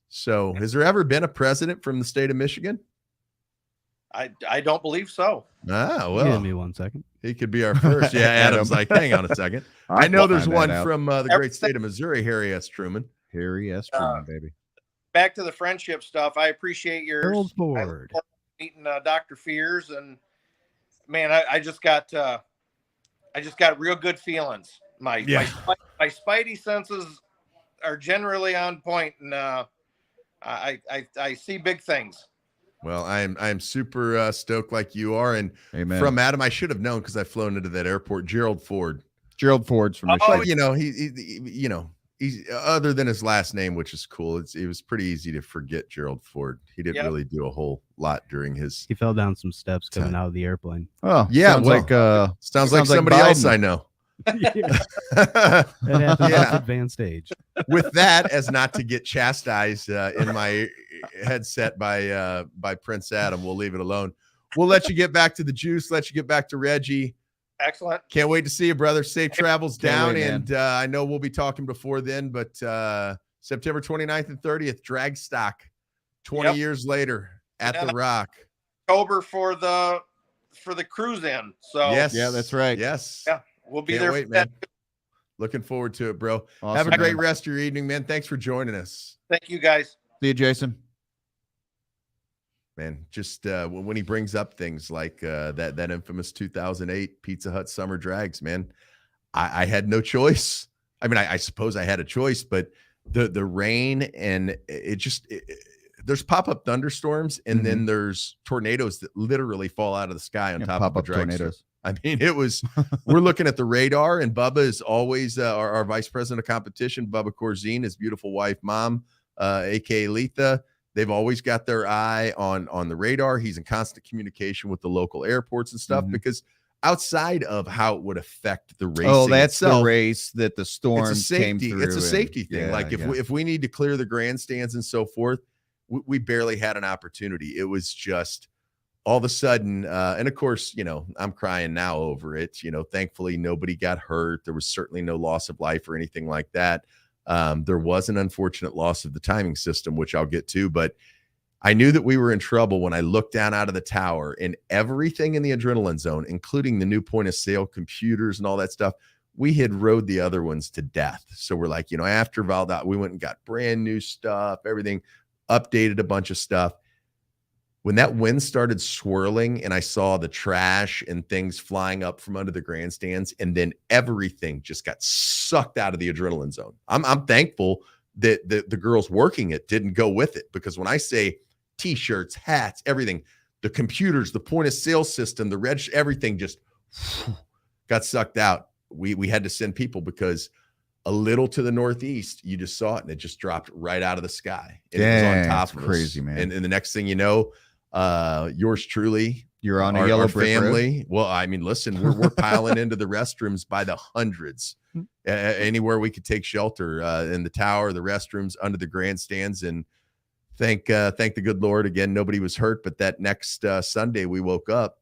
So has there ever been a president from the state of Michigan? I don't believe so. Ah, Give well, me 1 second. he could be our first. Yeah, Adam's like, hang on a second. I know there's Find one that out. from the great state of Missouri, Harry S. Truman. Harry S. Truman, baby. Back to the friendship stuff. I appreciate yours. Harold I Ford. look forward to meeting Dr. Fears, and man, I just got real good feelings. My spidey senses are generally on point, and I see big things. Well, I'm super stoked like you are. And Amen. from Adam, I should have known because I've flown into that airport. Gerald Ford. Gerald Ford's from Oh, Michigan. But he's other than his last name, which is cool. It was pretty easy to forget Gerald Ford. He didn't Yep. really do a whole lot during his. He fell down some steps coming out of the airplane. Oh, Yeah, sounds well, like Sounds like Sounds like somebody else Biden. I know. That happens Yeah. at advanced age. With that, as not to get chastised in my headset by Prince Adam, we'll leave it alone. We'll let you get back to the juice. Let you get back to Reggie. Excellent. Can't wait to see you, brother. Safe travels down. wait, And I know we'll be talking before then, but September 29th and 30th, drag stock, 20 years later at the Rock. October for the cruise in. So Yes. Yeah, that's right. Yes. yeah, we'll be Can't there. wait, for that. man. Looking forward to it, bro. Awesome, Have a great man. rest of your evening, man. Thanks for joining us. Thank you, guys. See you, Jason. Man, just when he brings up things like that infamous 2008 Pizza Hut Summer Drags, man, I had no choice. I mean, I suppose I had a choice, but the rain and there's pop-up thunderstorms and then there's tornadoes that literally fall out of the sky on top of the pop-up drag tornadoes. strip. I mean, it was, we're looking at the radar, and Bubba is always our vice president of competition, Bubba Corzine, his beautiful wife, mom, aka Letha. They've always got their eye on the radar. He's in constant communication with the local airports and stuff because outside of how it would affect the racing, Oh, that's itself, the race that the storm it's a safety, came through. it's a and- safety thing. yeah, Like if we need to clear the grandstands and so forth, we barely had an opportunity. It was just all of a sudden, and of course, you know, I'm crying now over it. You know, thankfully nobody got hurt. There was certainly no loss of life or anything like that. There was an unfortunate loss of the timing system, which I'll get to, but I knew that we were in trouble when I looked down out of the tower, and everything in the adrenaline zone, including the new point of sale computers and all that stuff, we had rode the other ones to death. So we're like, you know, after Valdosta, we went and got brand new stuff, everything, updated a bunch of stuff. When that wind started swirling and I saw the trash and things flying up from under the grandstands, and then everything just got sucked out of the adrenaline zone. I'm thankful that the girls working it didn't go with it, because when I say t-shirts, hats, everything, the computers, the point of sale system, the reg, everything just got sucked out. We had to send people, because a little to the northeast, you just saw it and it just dropped right out of the sky. And it was on top of us. Crazy, man. And the next thing you know, yours truly, You're on our a yellow family. family. Well, I mean, listen, we're piling into the restrooms by the hundreds. Anywhere we could take shelter, in the tower, the restrooms, under the grandstands, and thank the good Lord again, nobody was hurt. But that next Sunday, we woke up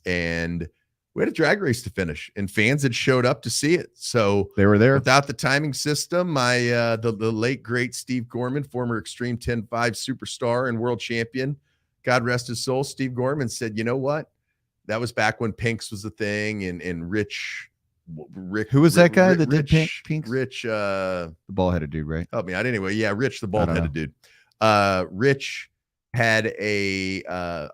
and we had a drag race to finish, and fans had showed up to see it. So They were there. without the timing system, the late great Steve Gorman, former Extreme 10-5 superstar and world champion, God rest his soul, Steve Gorman said, you know what? That was back when Pinks was the thing, and Rick. Who was that guy that did Rich, Pinks? Rich, The bald-headed dude, right? help me out. Anyway, yeah, Rich, the I don't bald-headed dude. Rich had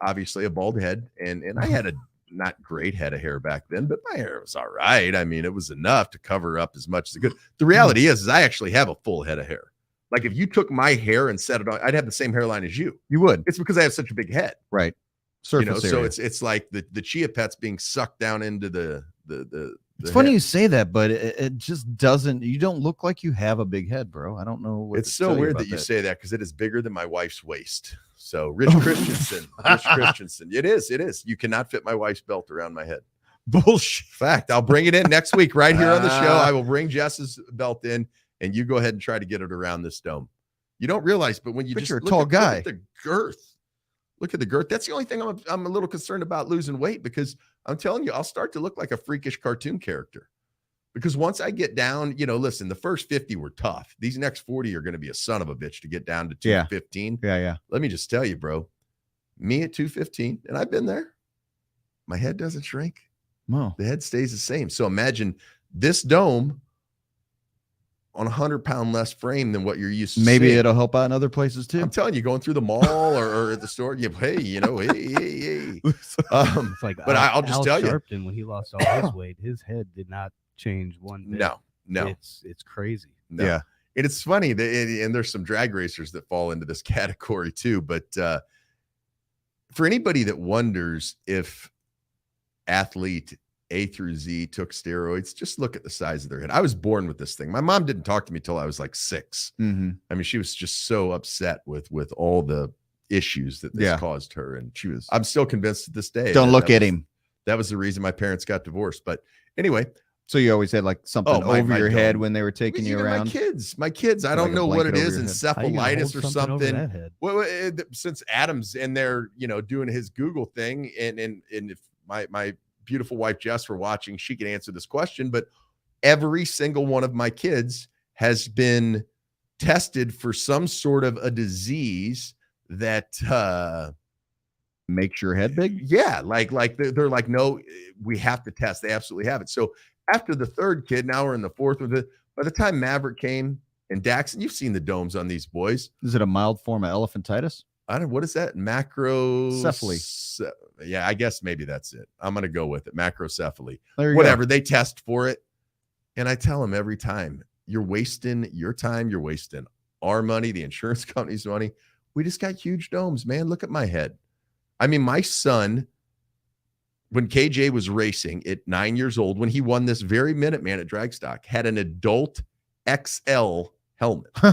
obviously a bald head, and I had a not great head of hair back then, but my hair was all right. I mean, it was enough to cover up as much as it could. The reality is I actually have a full head of hair. Like if you took my hair and set it on, I'd have the same hairline as you. You would, It's because I have such a big head, right? you know. Surface So area. it's like the chia pets being sucked down into the It's funny head. you say that, but it just doesn't. You don't look like you have a big head, bro. I don't know. What It's to so tell weird about that you say that, because it is bigger than my wife's waist. So Rich Christensen, it is. You cannot fit my wife's belt around my head. Bullshit. Fact, I'll bring it in next week right here on the show. I will bring Jess's belt in, and you go ahead and try to get it around this dome. You don't realize, but when you But just you're a look tall at guy. the girth, look at the girth. That's the only thing I'm a little concerned about losing weight, because I'm telling you, I'll start to look like a freakish cartoon character. Because once I get down, you know, listen, the first 50 were tough. These next 40 are going to be a son of a bitch to get down to 215. Yeah. Let me just tell you, bro, me at 215, and I've been there, my head doesn't shrink. Wow. The head stays the same. So imagine this dome on 100-pound less frame than what you're used to. Maybe seeing. it'll help out in other places too. I'm telling you, going through the mall or at the store, hey, you know, hey. It's like But I'll just Al tell you. Sharpton, when he lost all his weight, his head did not change one bit. No. It's crazy. No. Yeah. And it's funny that, and there's some drag racers that fall into this category too. But for anybody that wonders if athlete A through Z took steroids, just look at the size of their head. I was born with this thing. My mom didn't talk to me till I was like 6. Mm-hmm. I mean, she was just so upset with all the issues that this caused her. And She was. I'm still convinced to this day. Don't that look that at was- him. That was the reason my parents got divorced. But anyway, So you always had like something Oh, my over your head dome. when they were taking you even around. my kids, I Like don't a know what it blanket over is, your head. How you gonna encephalitis hold or something over something. that head? Well, since Adam's in there, you know, doing his Google thing, and if my beautiful wife Jess were watching, she can answer this question, but every single one of my kids has been tested for some sort of a disease that Makes your head big. yeah, like they're like, no, we have to test. They absolutely have it. So after the third kid, now we're in the fourth with it. By the time Maverick came and Daxon, you've seen the domes on these boys. Is it a mild form of elephantitis? I don't, what is that? Macrocephaly. Cephaly. Yeah, I guess maybe that's it. I'm going to go with it. Macrocephaly. There you Whatever. They test for it. And I tell them every time, you're wasting your time. You're wasting our money, the insurance company's money. We just got huge domes, man. Look at my head. I mean, my son, when KJ was racing at 9 years old, when he won this very Minuteman at Dragstock, had an adult XL helmet. go.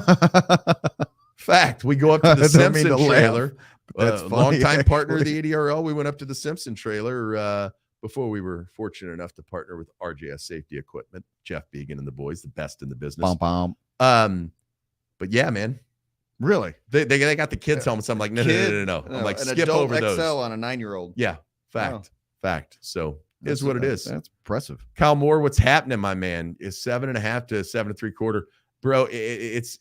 Fact, we go up to I the don't mean Simpson to laugh, trailer. but that's funny, Longtime partner of actually. the ADRL. We went up to the Simpson trailer before we were fortunate enough to partner with RJS Safety Equipment, Jeff Began and the boys, the best in the business. Bom, bom. But yeah, man, Really? they got the kids' helmets. I'm like, no. I'm like, an skip adult over those. XL on a 9-year-old. Yeah, fact. So is what it is. That's impressive. Kyle Moore, what's happening, my man? Is 7.5 to 7 3/4, bro. It's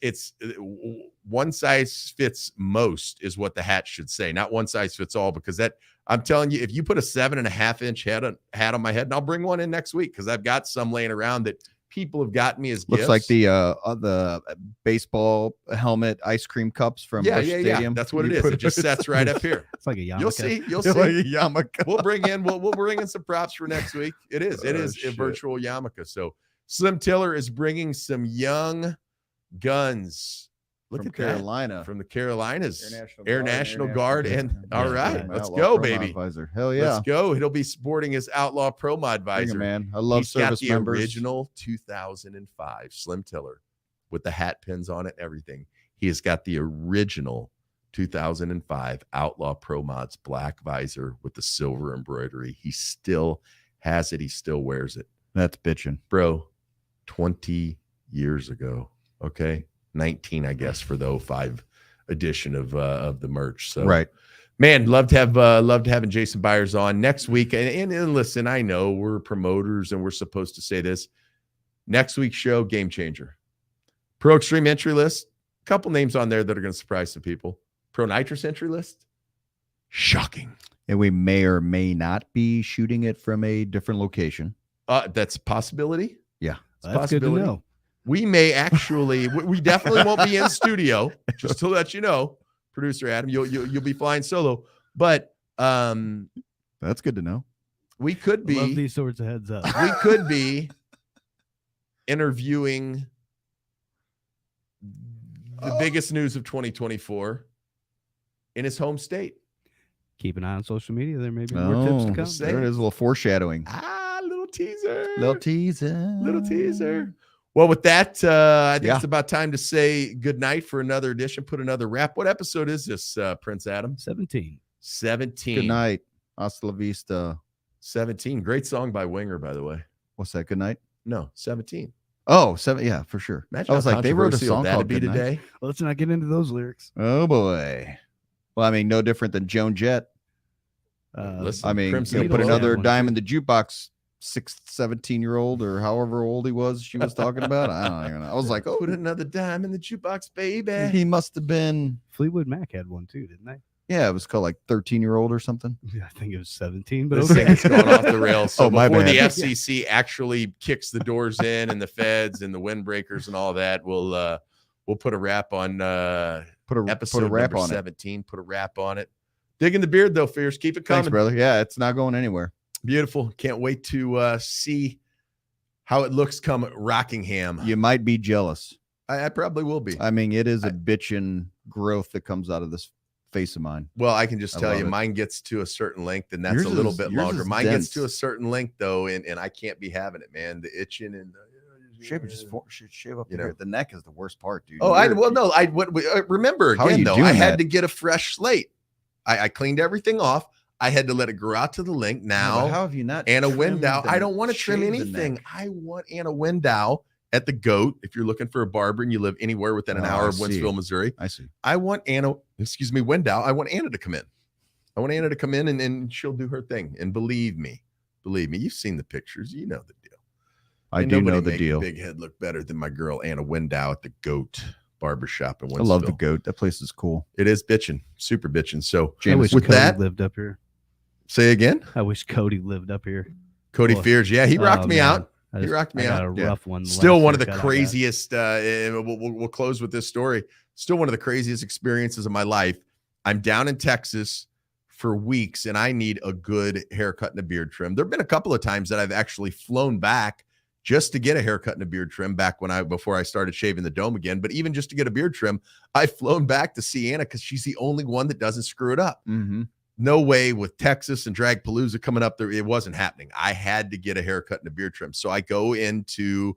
one size fits most is what the hat should say, not one size fits all. Because that, I'm telling you, if you put a 7.5-inch hat on my head, and I'll bring one in next week because I've got some laying around that people have gotten me as Looks gifts. like the baseball helmet ice cream cups from Busch Stadium. That's what it You is. put It just sets right up here. It's like a yarmulke. You'll see. like a yarmulke. We'll bring in some props for next week. It is a shit. virtual yarmulke. So Slim Tiller is bringing some young guns. Look From at Carolina. that from the Carolinas, Air National Guard, and all right, let's Outlaw go, Pro baby. Mod visor. Hell yeah. Let's go. He'll be sporting his Outlaw Pro Mod Bring it, visor. man. I love He's got service the members. original 2005 Slim Tiller with the hat pins on it, everything. He has got the original 2005 Outlaw Pro Mods black visor with the silver embroidery. He still has it. He still wears it. That's bitching. Bro, 20 years ago. Okay. 19, I guess, for the 05 edition of the merch. So Right. man, loved having Jason Byers on next week. And listen, I know we're promoters and we're supposed to say this. Next week's show, game changer. Pro Extreme entry list, a couple names on there that are going to surprise some people. Pro Nitrous entry list, shocking. And we may or may not be shooting it from a different location. That's a possibility. Yeah. It's a That's good to possibility. know. We may actually, we definitely won't be in studio. Just to let you know, producer Adam, you'll be flying solo. But That's good to know. we could I love be these sorts of heads up. we could be interviewing the biggest news of 2024 in his home state. Keep an eye on social media. There may be more tips to Oh, come. Say there it is, a little foreshadowing. Little teaser. Little teaser. Little teaser. Well, with that, I think Yeah. it's about time to say good night for another edition. Put another wrap. What episode is this, Prince Adam? 17. 17. Good night. Hasta la vista. 17. Great song by Winger, by the way. What's that? Good night. No, 17. Oh, 7. Yeah, for sure. Imagine I was how like, they wrote a controversial song that'd called be Good Night. today. Well, let's not get into those lyrics. Oh boy. Well, I mean, no different than Joan Jett. Listen, I mean, Crimson you know, put Needle. another Yeah, dime in the jukebox. 17-year-old or however old he was, she was talking about. I don't even know. I was like, oh, Put another dime in the jukebox, baby. he must have been. Fleetwood Mac had one too, didn't they? Yeah, it was called like 13-year-old or something. Yeah, I think it was 17, but This okay. thing has gone off the rails. So Oh, my before the bad. FCC actually kicks the doors in and the feds and the windbreakers and all that, we'll put a wrap on Put a episode wrap number on it. 17. Put a wrap on it. Digging the beard though, Fierce. Keep it coming. Thanks, brother. Yeah, it's not going anywhere. Beautiful. Can't wait to see how it looks come Rockingham. You might be jealous. I probably will be. I mean, it is a bitchin' growth that comes out of this face of mine. Well, I can just I tell love you, it. mine gets to a certain length, and that's Yours a little is- bit yours longer. is Mine gets to a dense. certain length though, and I can't be having it, man. The itching and Shave it, just shave up You here. know. The neck is the worst part, dude. Oh, remember How are again you though. doing I had that? to get a fresh slate. I cleaned everything off. I had to let it grow out to the length. Now, how have you not? Anna trimmed Window. the- I don't want to trim shaved the anything. neck? I want Anna Window at the Goat. If you're looking for a barber and you live anywhere within an Oh, hour I of see. Winsville, Missouri, I see. I want Window. I want Anna to come in. I want Anna to come in and she'll do her thing. And believe me, Believe me, you've seen the pictures. You know the deal. I And do nobody know the make deal. Big Head look better than my girl Anna Window at the Goat Barbershop in Winsville. I love the Goat. That place is cool. It is bitching, super bitching. So I wish with Cody that, lived up here. say again, I wish Cody lived up here. Cody Boy. Fears. Yeah, he rocked Oh, me man. out. I He just- rocked me I got out. a Yeah. rough one. the Still last one of the haircut I got. craziest. We'll close with this story. Still one of the craziest experiences of my life. I'm down in Texas for weeks, and I need a good haircut and a beard trim. There have been a couple of times that I've actually flown back just to get a haircut and a beard trim before I started shaving the dome again. But even just to get a beard trim, I've flown back to see Anna because she's the only one that doesn't screw it up. Mm-hmm. No way with Texas and Dragpalooza coming up there. It wasn't happening. I had to get a haircut and a beard trim. So I go into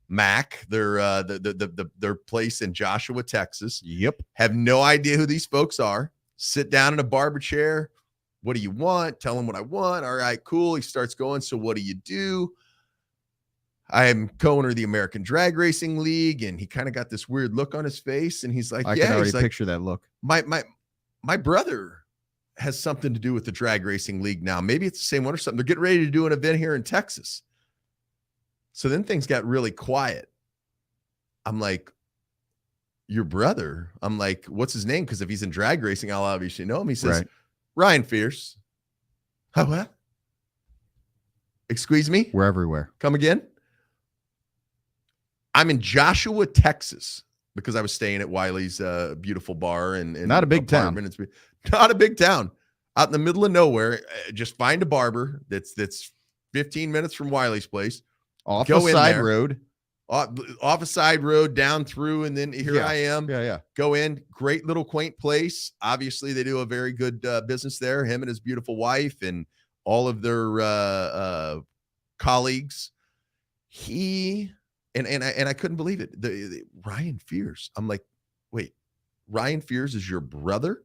Mac, their place in Joshua, Texas. Yep. Have no idea who these folks are. Sit down in a barber chair. What do you want? Tell him what I want. All right, cool. He starts going. So what do you do? I'm co-owner of the American Drag Racing League, and he kind of got this weird look on his face, and he's like, I can already he's like, picture that look. my brother has something to do with the Drag Racing League now. Maybe it's the same one or something. They're getting ready to do an event here in Texas. So then things got really quiet. I'm like, your brother? I'm like, what's his name? Because if he's in drag racing, I'll obviously know him. He says, Right. Ryan Fierce. Oh, what? Excuse me? We're everywhere. Come again? I'm in Joshua, Texas, because I was staying at Wiley's beautiful bar and Not a big town. apartment. It's not a big town. Out in the middle of nowhere. Just find a barber that's 15 minutes from Wiley's place. Off Go a in side there. road. Off a side road, down through, and then here I am. Yeah. Go in. Great little quaint place. Obviously, they do a very good business there. Him and his beautiful wife and all of their colleagues. I couldn't believe it. The Ryan Fierce. I'm like, wait, Ryan Fierce is your brother?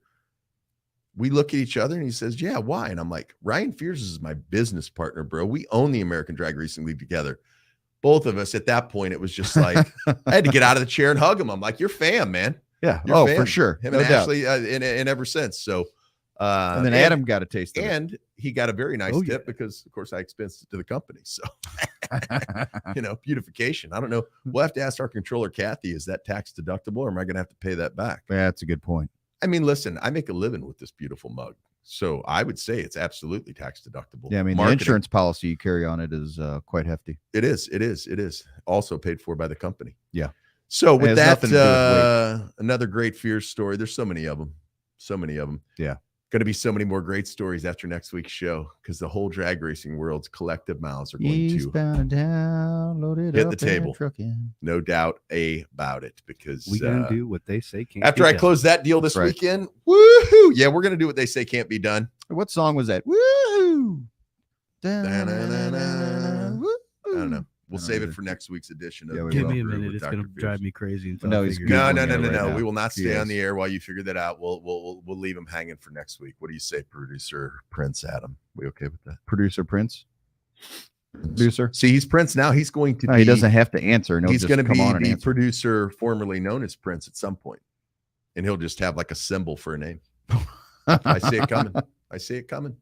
We look at each other and he says, yeah, why? And I'm like, Ryan Fierce is my business partner, bro. We own the American Drag Racing League together. Both of us at that point, it was just like, I had to get out of the chair and hug him. I'm like, you're fam, man. Yeah. You're Oh, fam. for sure. Him No and doubt. Ashley and ever since. So, And then Adam got a taste of it. and he got a very nice Oh, tip yeah. because, of course, I expensed it to the company. So, beautification. I don't know. We'll have to ask our controller, Kathy, is that tax deductible or am I going to have to pay that back? Yeah, that's a good point. I mean, listen, I make a living with this beautiful mug. So I would say it's absolutely tax deductible. Yeah, I mean, Marketing, the insurance policy you carry on it is quite hefty. It is. Also paid for by the company. Yeah. So with has that, nothing to do with another great Fierce story. There's so many of them. Yeah. Going to be so many more great stories after next week's show because the whole drag racing world's collective mouths are going to, Eastbound and down, loaded hit up the table. and trucking. no doubt about it, because We gonna do what they say can't. after be I done. close that deal this Right. weekend, woohoo! Yeah, we're going to do what they say can't be done. What song was that? Woo! Da-na-na-na. I don't know. We'll I don't save it either. for next week's edition of Yeah, we Give will. me a Brew minute. with It's Dr. gonna Fierce. drive me crazy until No, I he's figure good it out. No. right now. We will not He stay on is. the air while you figure that out. We'll leave him hanging for next week. What do you say, producer Prince Adam? We okay with that? Producer Prince. Producer. See, he's Prince now. He's going to No, be. he doesn't have to answer. No, He's just going to come be on and the answer. producer formerly known as Prince at some point, and he'll just have like a symbol for a name. I see it coming.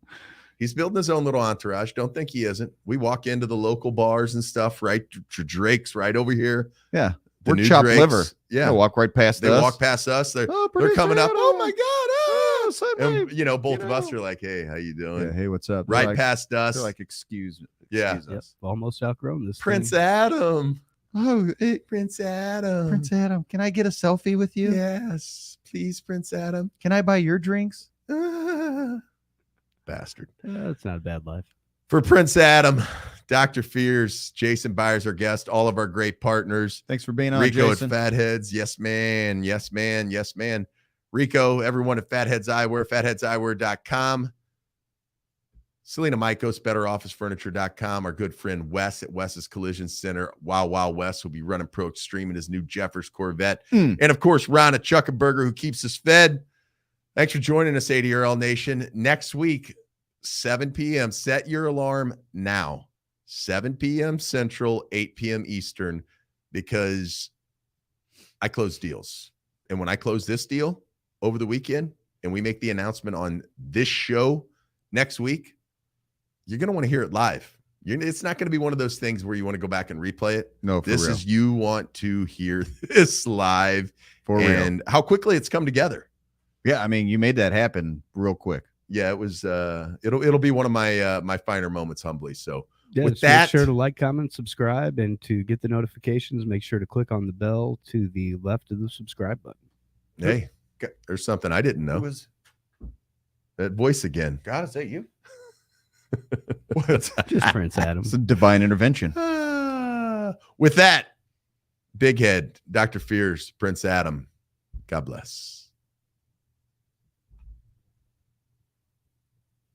He's building his own little entourage. Don't think he isn't. We walk into the local bars and stuff, right? Drake's right over here. Yeah. The We're new chopped Drake's. liver. Yeah. They'll walk right past They us. walk past us. They're Producer coming up. Oh Adam. my God. what's up, And babe? you know, both You of us know? are like, hey, how you doing? Yeah, hey, what's up? They're Right like, past us. they're like, excuse Yeah. excuse Yep, us. almost outgrown this. Prince thing. Adam. Oh, hey, Prince Adam. Prince Adam, can I get a selfie with you? Yes, please, Prince Adam. Can I buy your drinks? Ah. Bastard. That's not a bad life. For Prince Adam, Dr. Fears, Jason Byers, our guest, all of our great partners. Thanks for being on, Rico Jason. at Fatheads. Yes, man. Yes, man. Yes, man. Rico, everyone at Fatheads Eyewear, fatheadseyewear.com. Selena Mikos, betterofficefurniture.com. Our good friend Wes at Wes's Collision Center. Wow, Wes will be running Pro Extreme in his new Jeffers Corvette. Mm. And of course, Ron at Chuckenberger, who keeps us fed. Thanks for joining us, ADRL Nation. Next week, 7 p.m. Set your alarm now. 7 p.m. Central, 8 p.m. Eastern, because I close deals. And when I close this deal over the weekend and we make the announcement on this show next week, you're going to want to hear it live. It's not going to be one of those things where you want to go back and replay it. No, for this real. is you want to hear this live For real. and how quickly it's come together. Yeah, I mean, you made that happen real quick. Yeah, it was. It'll be one of my my finer moments, humbly. So Yeah, with just that, make sure to like, comment, subscribe, and to get the notifications, make sure to click on the bell to the left of the subscribe button. hey, there's something I didn't know. That voice again. God, is that you? What's Just Prince Adam. It's a divine intervention. With that, Big Head, Dr. Fears, Prince Adam. God bless.